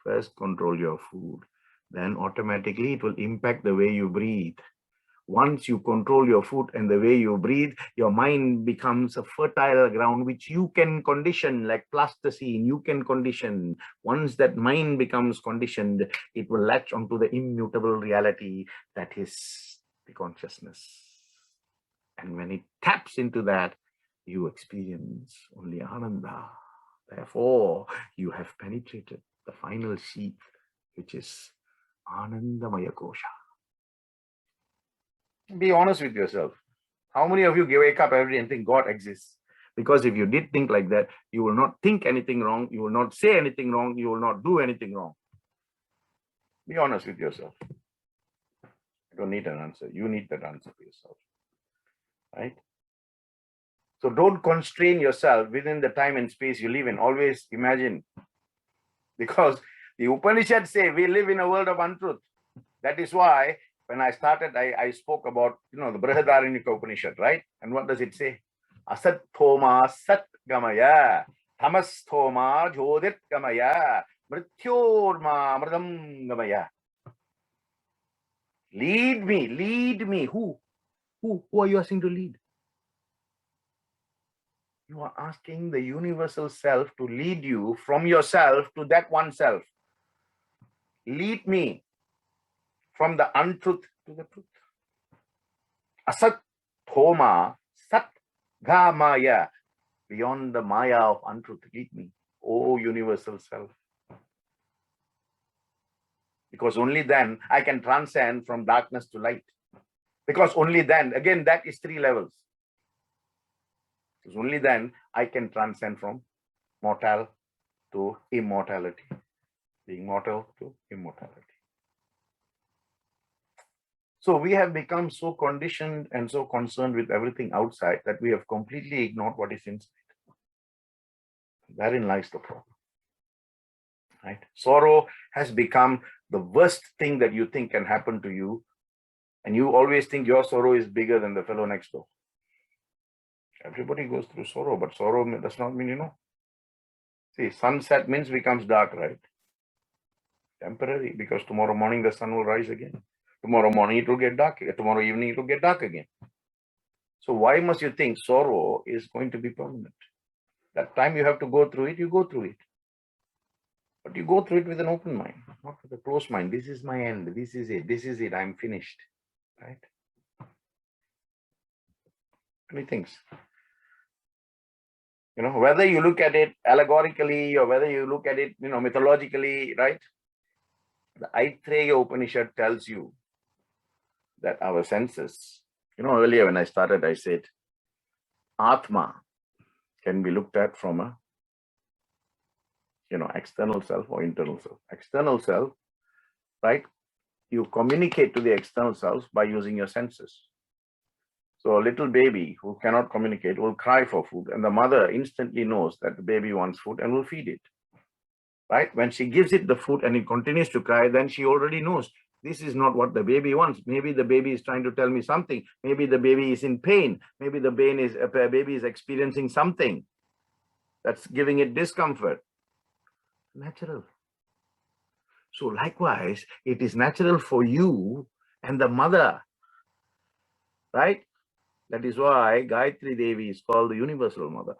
First, control your food. Then automatically it will impact the way you breathe. Once you control your food and the way you breathe, your mind becomes a fertile ground which you can condition, like plasticine, you can condition. Once that mind becomes conditioned, it will latch onto the immutable reality that is the consciousness. And when it taps into that, you experience only Ananda. Therefore, you have penetrated the final sheath, which is Anandamaya Kosha. Be honest with yourself. How many of you wake up every day and think God exists? Because if you did think like that, you will not think anything wrong, you will not say anything wrong, you will not do anything wrong. Be honest with yourself. You don't need an answer. You need that answer for yourself. Right? So don't constrain yourself within the time and space you live in. Always imagine. Because the Upanishads say we live in a world of untruth. That is why when I started, I spoke about, the Brihadaranyaka Upanishad, right? And what does it say? Asat thoma sat gamaya, tamas thoma jodit gamaya, mrityorma mridam gamaya. Lead me. Who are you asking to lead? You are asking the universal self to lead you from yourself to that one self. Lead me from the untruth to the truth. Asat thoma sat gamaya. Beyond the maya of untruth, lead me, O universal self. Because only then I can transcend from darkness to light. Because only then, again, that is 3 levels. Because only then I can transcend from mortal to immortality. Being mortal to immortality. So we have become so conditioned and so concerned with everything outside that we have completely ignored what is inside. Therein lies the problem. Right? Sorrow has become the worst thing that you think can happen to you. And you always think your sorrow is bigger than the fellow next door. Everybody goes through sorrow, but sorrow does not mean, See, sunset means becomes dark, right? Temporary, because tomorrow morning the sun will rise again. Tomorrow morning it will get dark. Tomorrow evening it will get dark again. So why must you think sorrow is going to be permanent? That time you have to go through it, you go through it. But you go through it with an open mind, not with a closed mind. This is my end. This is it. I'm finished. Right? Many things. Whether you look at it allegorically or whether you look at it, mythologically, right? The Aitareya Upanishad tells you that our senses, earlier when I started, I said, Atma can be looked at from a, external self or internal self. External self, right? You communicate to the external self by using your senses. So a little baby who cannot communicate will cry for food, and the mother instantly knows that the baby wants food and will feed it. Right? When she gives it the food and it continues to cry, then she already knows this is not what the baby wants. Maybe the baby is trying to tell me something. Maybe the baby is in pain. Maybe the baby is experiencing something that's giving it discomfort. Natural. So likewise, it is natural for you and the mother, right? That is why Gayatri Devi is called the universal mother.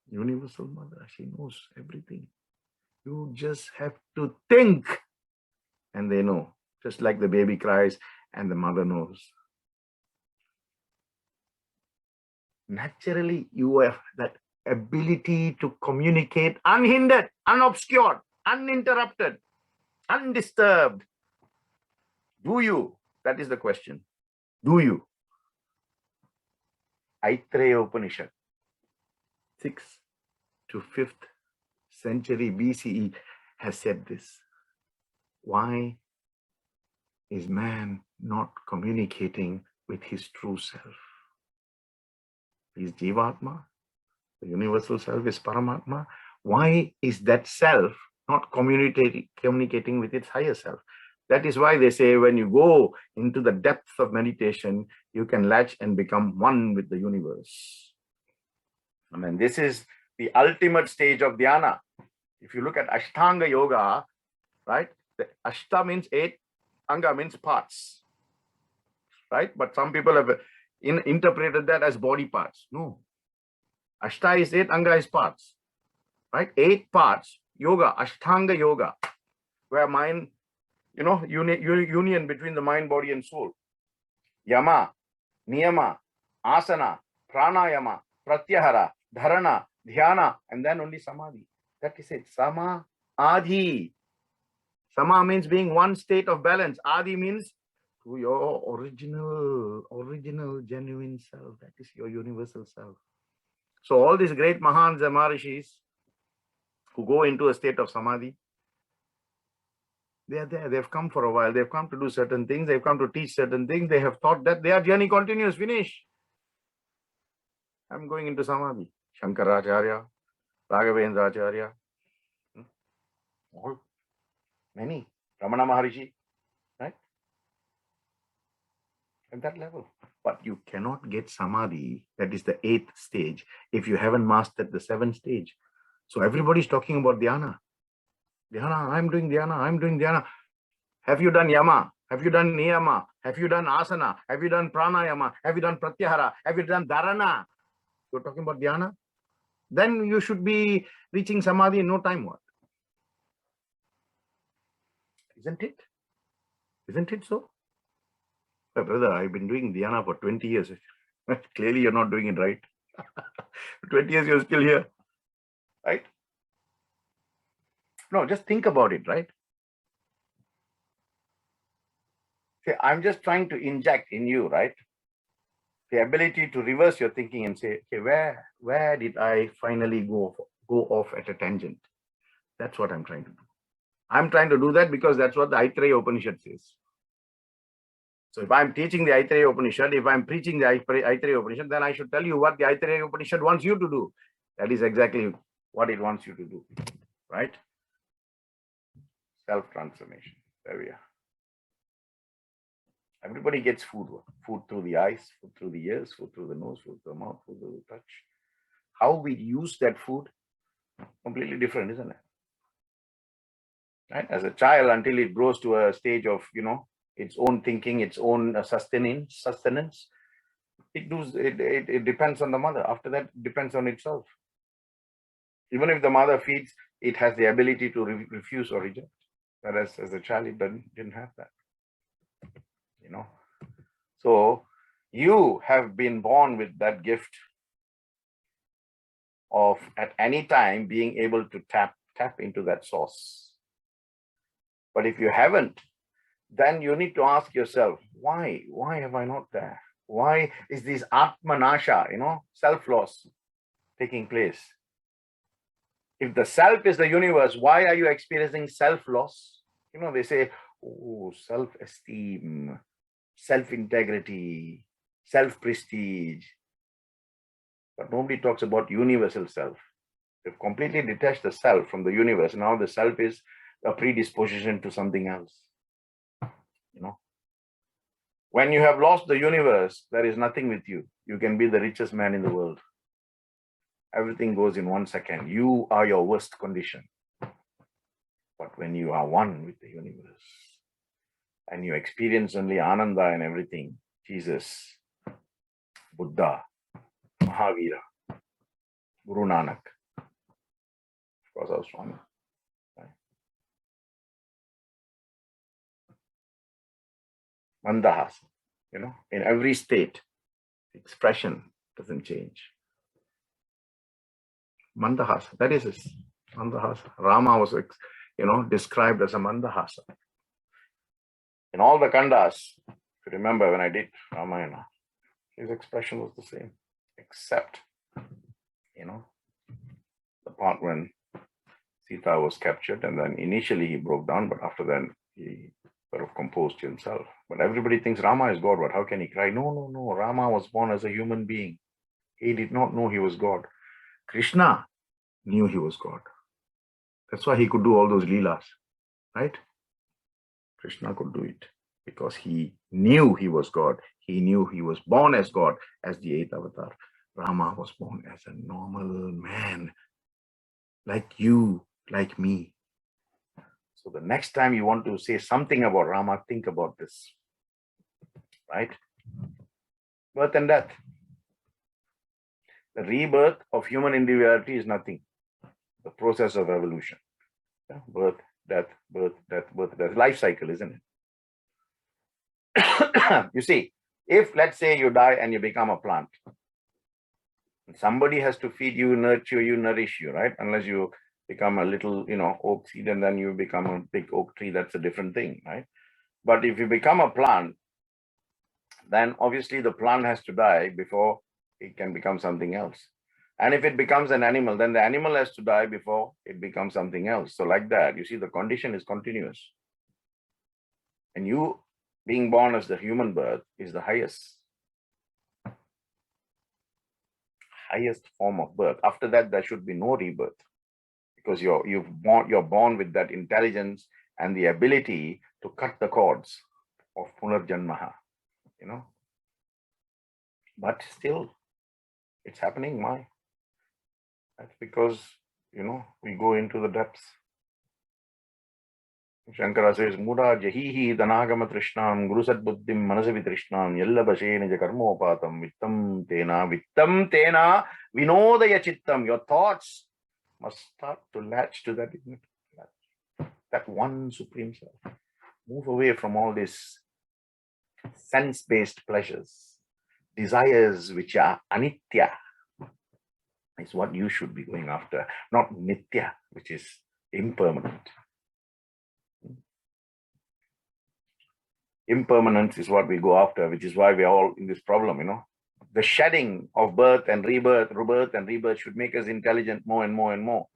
Universal mother, she knows everything. You just have to think and they know, just like the baby cries and the mother knows. Naturally, you have that ability to communicate unhindered, unobscured, uninterrupted, undisturbed. Do you? That is the question. Do you? Aitareya Upanishad, 6th to 5th century BCE, has said this. Why is man not communicating with his true self? Is Jivatma, the universal self is Paramatma. Why is that self not communicating with its higher self? That is why they say when you go into the depth of meditation, you can latch and become one with the universe. I mean, this is the ultimate stage of dhyana. If you look at Ashtanga Yoga, right? The Ashta means 8, Anga means parts, right? But some people have interpreted that as body parts. No. Ashta is 8, Anga is parts, right? 8 parts, yoga, Ashtanga Yoga, where mind, union between the mind, body, and soul. Yama, Niyama, Asana, Pranayama, Pratyahara, Dharana, Dhyana, and then only Samadhi. That is it. Sama, Adi. Sama means being one state of balance. Adi means to your original, genuine self. That is your universal self. So all these great Mahans and Maharishis who go into a state of Samadhi, they are there. They've come for a while. They've come to do certain things. They've come to teach certain things. They have thought that their journey continues. Finish. I'm going into Samadhi. Shankaracharya, Raghavendra all, many. Ramana Maharishi, right? At that level. But you cannot get Samadhi, that is the 8th stage, if you haven't mastered the 7th stage. So everybody's talking about dhyana. Dhyana, I'm doing dhyana, I'm doing dhyana. Have you done yama? Have you done niyama? Have you done asana? Have you done pranayama? Have you done pratyahara? Have you done dharana? You're talking about dhyana? Then you should be reaching Samadhi in no time. What? Isn't it? Isn't it so? But brother, I've been doing dhyana for 20 years. Clearly, you're not doing it right. 20 years, you're still here. Right? No, just think about it, right? See, I'm just trying to inject in you, right? The ability to reverse your thinking and say, okay, where did I finally go off at a tangent? That's what I'm trying to do. I'm trying to do that because that's what the Aitareya Upanishad says. So if I'm teaching the Aitareya Upanishad, if I'm preaching the Aitareya Upanishad, then I should tell you what the Aitareya Upanishad wants you to do. That is exactly what it wants you to do, right? Self-transformation. There we are. Everybody gets food. Food through the eyes, food through the ears, food through the nose, food through the mouth, food through the touch. How we use that food, completely different, isn't it? Right? As a child, until it grows to a stage of, its own thinking, its own sustenance, it depends on the mother. After that, it depends on itself. Even if the mother feeds, it has the ability to refuse or reject. Whereas as a child, it didn't have that. So you have been born with that gift of at any time being able to tap into that source. But if you haven't, then you need to ask yourself, why have I not there? Why is this Atmanasha, self-loss taking place? If the self is the universe, why are you experiencing self-loss? They say, oh, self-esteem, self-integrity, self-prestige. But nobody talks about universal self. They've completely detached the self from the universe. Now the self is a predisposition to something else. When you have lost the universe, there is nothing with you. You can be the richest man in the world. Everything goes in 1 second. You are your worst condition. But when you are one with the universe and you experience only Ananda and everything, Jesus, Buddha, Mahavira, Guru Nanak, of course, our Swami. Right? Mandahasa, in every state, the expression doesn't change. Mandahasa, that is his Mandahasa. Rama was, described as a Mandahasa. In all the Kandas, if you remember when I did Ramayana, his expression was the same, except, the part when Sita was captured, and then initially he broke down, but after that he sort of composed himself. But everybody thinks Rama is God, but how can he cry? No. Rama was born as a human being. He did not know he was God. Krishna knew he was God. That's why he could do all those leelas, right? Krishna could do it because he knew he was God. He knew he was born as God, as the 8th avatar. Rama was born as a normal man, like you, like me. So the next time you want to say something about Rama, think about this, right? Birth and death. The rebirth of human individuality is nothing. The process of evolution. Yeah? Birth, death, birth, death, birth, death. Life cycle, isn't it? You see, if let's say you die and you become a plant, somebody has to feed you, nurture you, nourish you, right? Unless you become a little, oak seed and then you become a big oak tree, that's a different thing, right? But if you become a plant, then obviously the plant has to die before it can become something else. And if it becomes an animal, then the animal has to die before it becomes something else. So like that, you see, the condition is continuous. And you being born as the human birth is the highest form of birth. After that, there should be no rebirth, because you're born with that intelligence and the ability to cut the cords of punarjanmaha, But still, it's happening. Why? That's because, we go into the depths. Shankara says, Muda jahihi danagama trishnam gurusat buddhim manasavi trishnam yallabashe nija karmopatam vittam tena vinodaya chittam. Your thoughts must start to latch to that one supreme self. Move away from all these sense-based pleasures, desires which are anitya. Is what you should be going after, not nitya, which is impermanent. Impermanence is what we go after, which is why we are all in this problem, The shedding of birth and rebirth should make us intelligent more and more and more.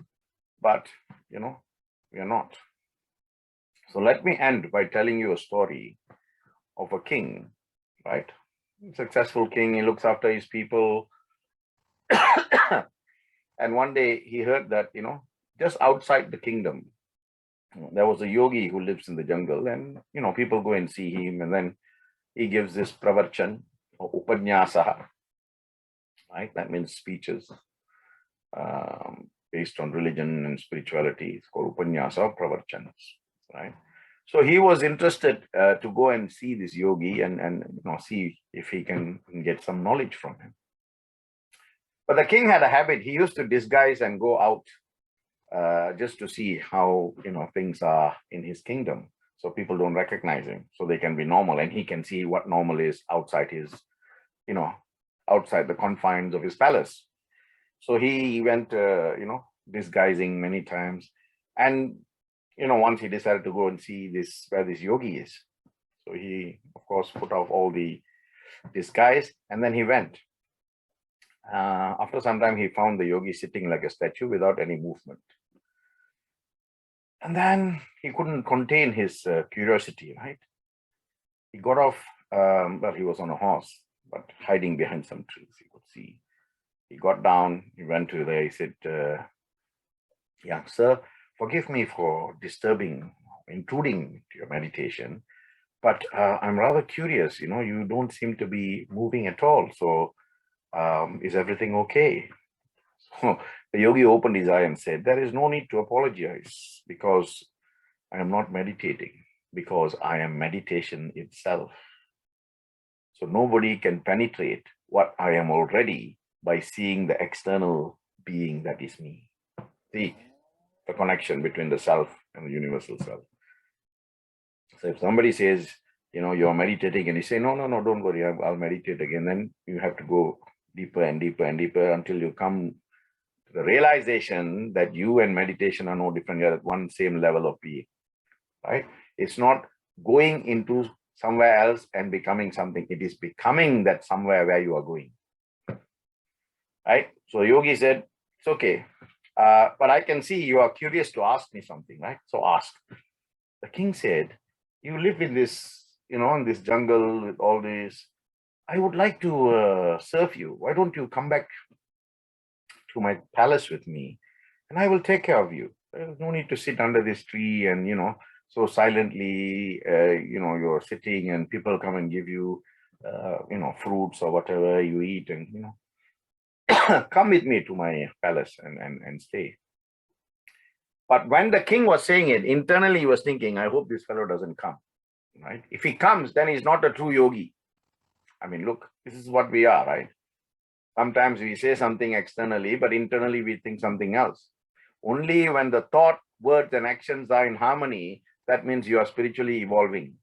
But, we are not. So let me end by telling you a story of a king, right? A successful king, he looks after his people. And one day he heard that, just outside the kingdom, there was a yogi who lives in the jungle, and, people go and see him, and then he gives this pravarchan, or upanyasa, right? That means speeches based on religion and spirituality. It's called upanyasa or pravarchans, right? So he was interested to go and see this yogi and see if he can get some knowledge from him. But the king had a habit. He used to disguise and go out just to see how, things are in his kingdom. So people don't recognize him, so they can be normal, and he can see what normal is outside his, outside the confines of his palace. So he went, disguising many times. And, once he decided to go and see where this yogi is. So he, of course, put off all the disguise, and then he went. After some time, he found the yogi sitting like a statue without any movement. And then he couldn't contain his curiosity, right? He got off, he was on a horse, but hiding behind some trees, he could see. He got down, he went to there, he said, yeah, sir, forgive me for intruding to your meditation, but I'm rather curious, you don't seem to be moving at all. So is everything okay? So the yogi opened his eye and said, there is no need to apologize, because I am not meditating, because I am meditation itself. So nobody can penetrate what I am already by seeing the external being that is me. See the connection between the self and the universal self. So if somebody says, you're meditating and you say, no, don't worry, I'll meditate again. Then you have to go deeper and deeper and deeper until you come to the realization that you and meditation are no different. You're at one same level of being, right? It's not going into somewhere else and becoming something. It is becoming that somewhere where you are going, right? So Yogi said, it's okay. But I can see you are curious to ask me something, right? So ask. The king said, you live in this, in this jungle with all this. I would like to serve you. Why don't you come back to my palace with me and I will take care of you. There's no need to sit under this tree and, so silently, you're sitting and people come and give you, fruits or whatever you eat and, come with me to my palace and stay. But when the king was saying it, internally he was thinking, I hope this fellow doesn't come, right? If he comes, then he's not a true yogi. I mean, look, this is what we are, right? Sometimes we say something externally, but internally we think something else. Only when the thought, words, and actions are in harmony, that means you are spiritually evolving.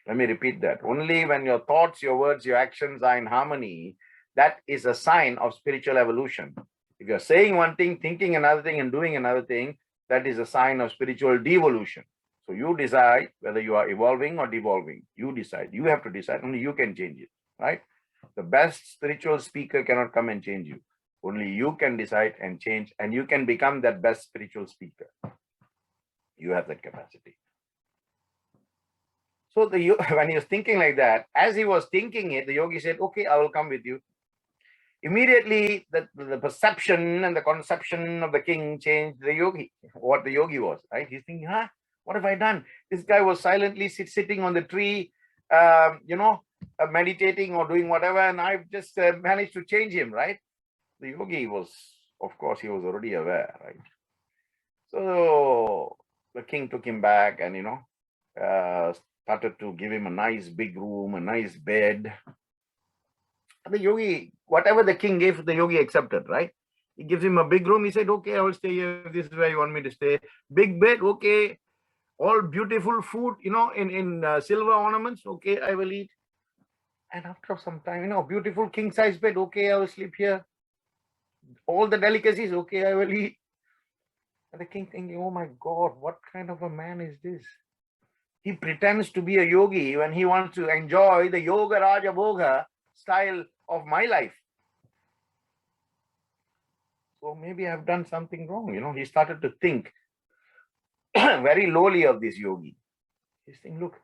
Let me repeat that. Only when your thoughts, your words, your actions are in harmony, that is a sign of spiritual evolution. If you're saying one thing, thinking another thing, and doing another thing, that is a sign of spiritual devolution. So you decide whether you are evolving or devolving. You decide. You have to decide. Only you can change it, right? The best spiritual speaker cannot come and change you. Only you can decide and change, and you can become that best spiritual speaker. You have that capacity. So when he was thinking like that, as he was thinking it, the yogi said, okay, I will come with you. Immediately, the perception and the conception of the king changed the yogi, what the yogi was, right? He's thinking, what have I done? This guy was silently sitting on the tree, meditating or doing whatever, and I've just managed to change him, right? The yogi was, of course, he was already aware, right? So the king took him back and, started to give him a nice big room, a nice bed. The yogi, whatever the king gave, the yogi accepted, right? He gives him a big room. He said, okay, I will stay here. This is where you want me to stay. Big bed, okay. All beautiful food, in silver ornaments. Okay, I will eat. And after some time, beautiful king size bed. Okay, I will sleep here. All the delicacies. Okay, I will eat. And the king thinking, oh my God, what kind of a man is this? He pretends to be a yogi when he wants to enjoy the yoga raja bhoga style of my life. So maybe I've done something wrong. He started to think very lowly of this yogi. He's thinking, look,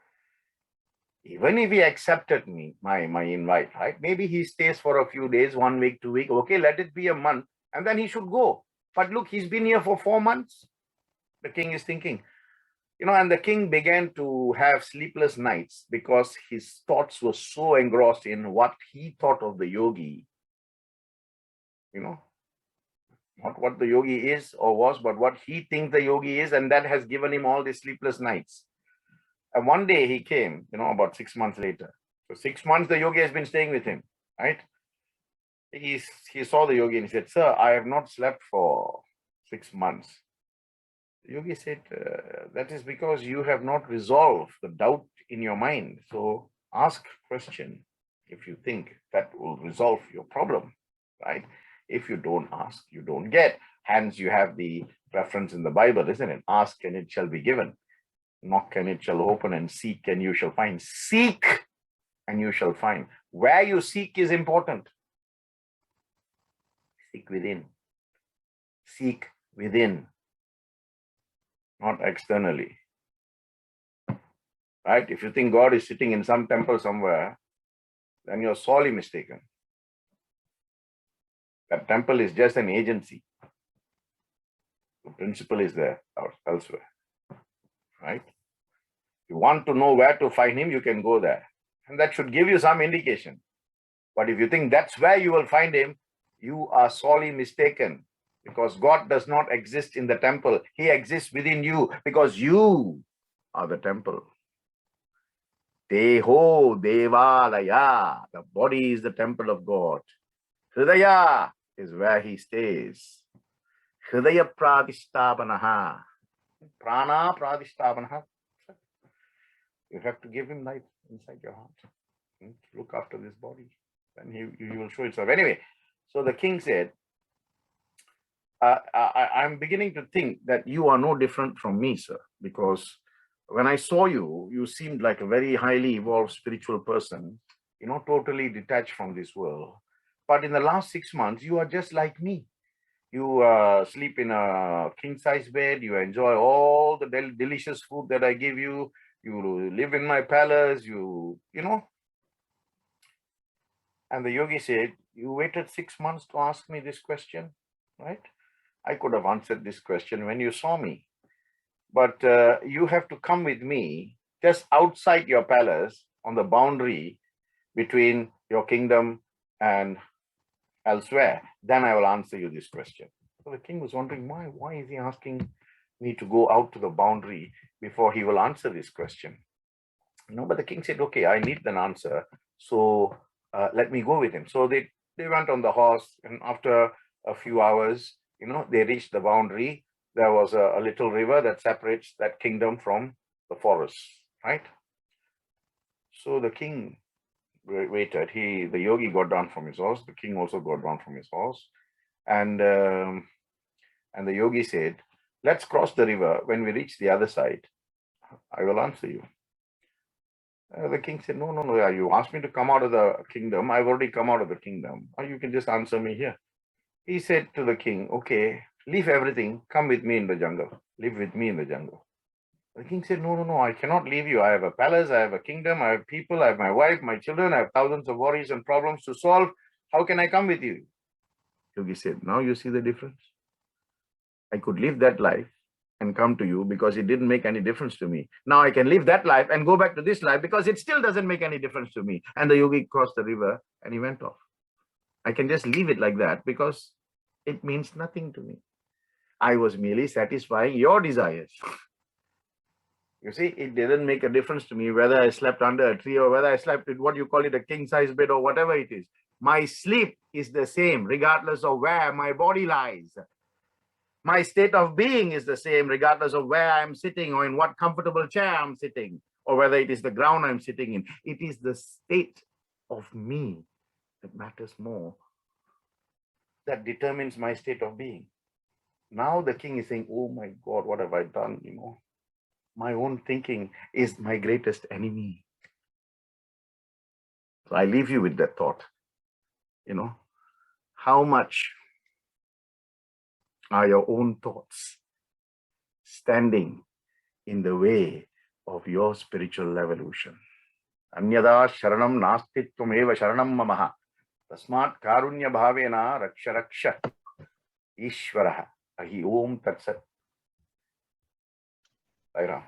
even if he accepted my invite, right? Maybe he stays for a few days, 1 week, 2 weeks. Okay, let it be a month, and then he should go. But look, he's been here for 4 months. The king is thinking, and the king began to have sleepless nights because his thoughts were so engrossed in what he thought of the yogi. Not what the yogi is or was, but what he thinks the yogi is, and that has given him all these sleepless nights. And one day he came, about 6 months later. So 6 months the yogi has been staying with him, right? He saw the yogi and he said, sir, I have not slept for 6 months. The yogi said, that is because you have not resolved the doubt in your mind. So ask question if you think that will resolve your problem, right? If you don't ask, you don't get. Hence, you have the reference in the Bible, isn't it? Ask and it shall be given. Knock and it shall open, and seek and you shall find. Seek and you shall find. Where you seek is important. Seek within. Seek within, not externally. Right? If you think God is sitting in some temple somewhere, then you're sorely mistaken. That temple is just an agency. The principle is there elsewhere. Right? If you want to know where to find him, you can go there. And that should give you some indication. But if you think that's where you will find him, you are sorely mistaken. Because God does not exist in the temple. He exists within you because you are the temple. Deho Devalaya. The body is the temple of God. Hridaya is where he stays. Hridaya Pradishtabanaha. Prana Pradishtabanaha. You have to give him life inside your heart. Look after this body, and he will show himself. Anyway, so the king said, I'm beginning to think that you are no different from me, sir, because when I saw you, you seemed like a very highly evolved spiritual person, totally detached from this world. But in the last 6 months, you are just like me. You sleep in a king-size bed. You enjoy all the delicious food that I give you. You live in my palace. You know. And the yogi said, you waited 6 months to ask me this question, right? I could have answered this question when you saw me. But you have to come with me just outside your palace on the boundary between your kingdom and elsewhere. Then I will answer you this question. So the king was wondering, why is he asking me to go out to the boundary before he will answer this question? But the king said, okay, I need an answer. So let me go with him. So they went on the horse, and after a few hours, they reached the boundary. There was a little river that separates that kingdom from the forest, right? So the king waited. The yogi got down from his horse. The king also got down from his horse. And the yogi said, let's cross the river. When we reach the other side, I will answer you. The king said, no, you asked me to come out of the kingdom. I've already come out of the kingdom. Or you can just answer me here. He said to the king, okay, leave everything. Come with me in the jungle. Live with me in the jungle. The king said, no, I cannot leave you. I have a palace, I have a kingdom, I have people, I have my wife, my children, I have thousands of worries and problems to solve. How can I come with you? Yogi said, now you see the difference. I could live that life and come to you because it didn't make any difference to me. Now I can live that life and go back to this life because it still doesn't make any difference to me. And the yogi crossed the river and he went off. I can just leave it like that because it means nothing to me. I was merely satisfying your desires. You see, it didn't make a difference to me whether I slept under a tree or whether I slept in what you call it, a king-size bed or whatever it is. My sleep is the same regardless of where my body lies. My state of being is the same regardless of where I'm sitting or in what comfortable chair I'm sitting or whether it is the ground I'm sitting in. It is the state of me that matters more, that determines my state of being. Now the king is saying, oh my God, what have I done? My own thinking is my greatest enemy. So I leave you with that thought. How much are your own thoughts standing in the way of your spiritual evolution? Anyada sharanam nastitvam eva sharanam mamaha. Tasmat karunya bhavena raksha Ishvaraha. Ahi Om Tat Sat. Sai Ram.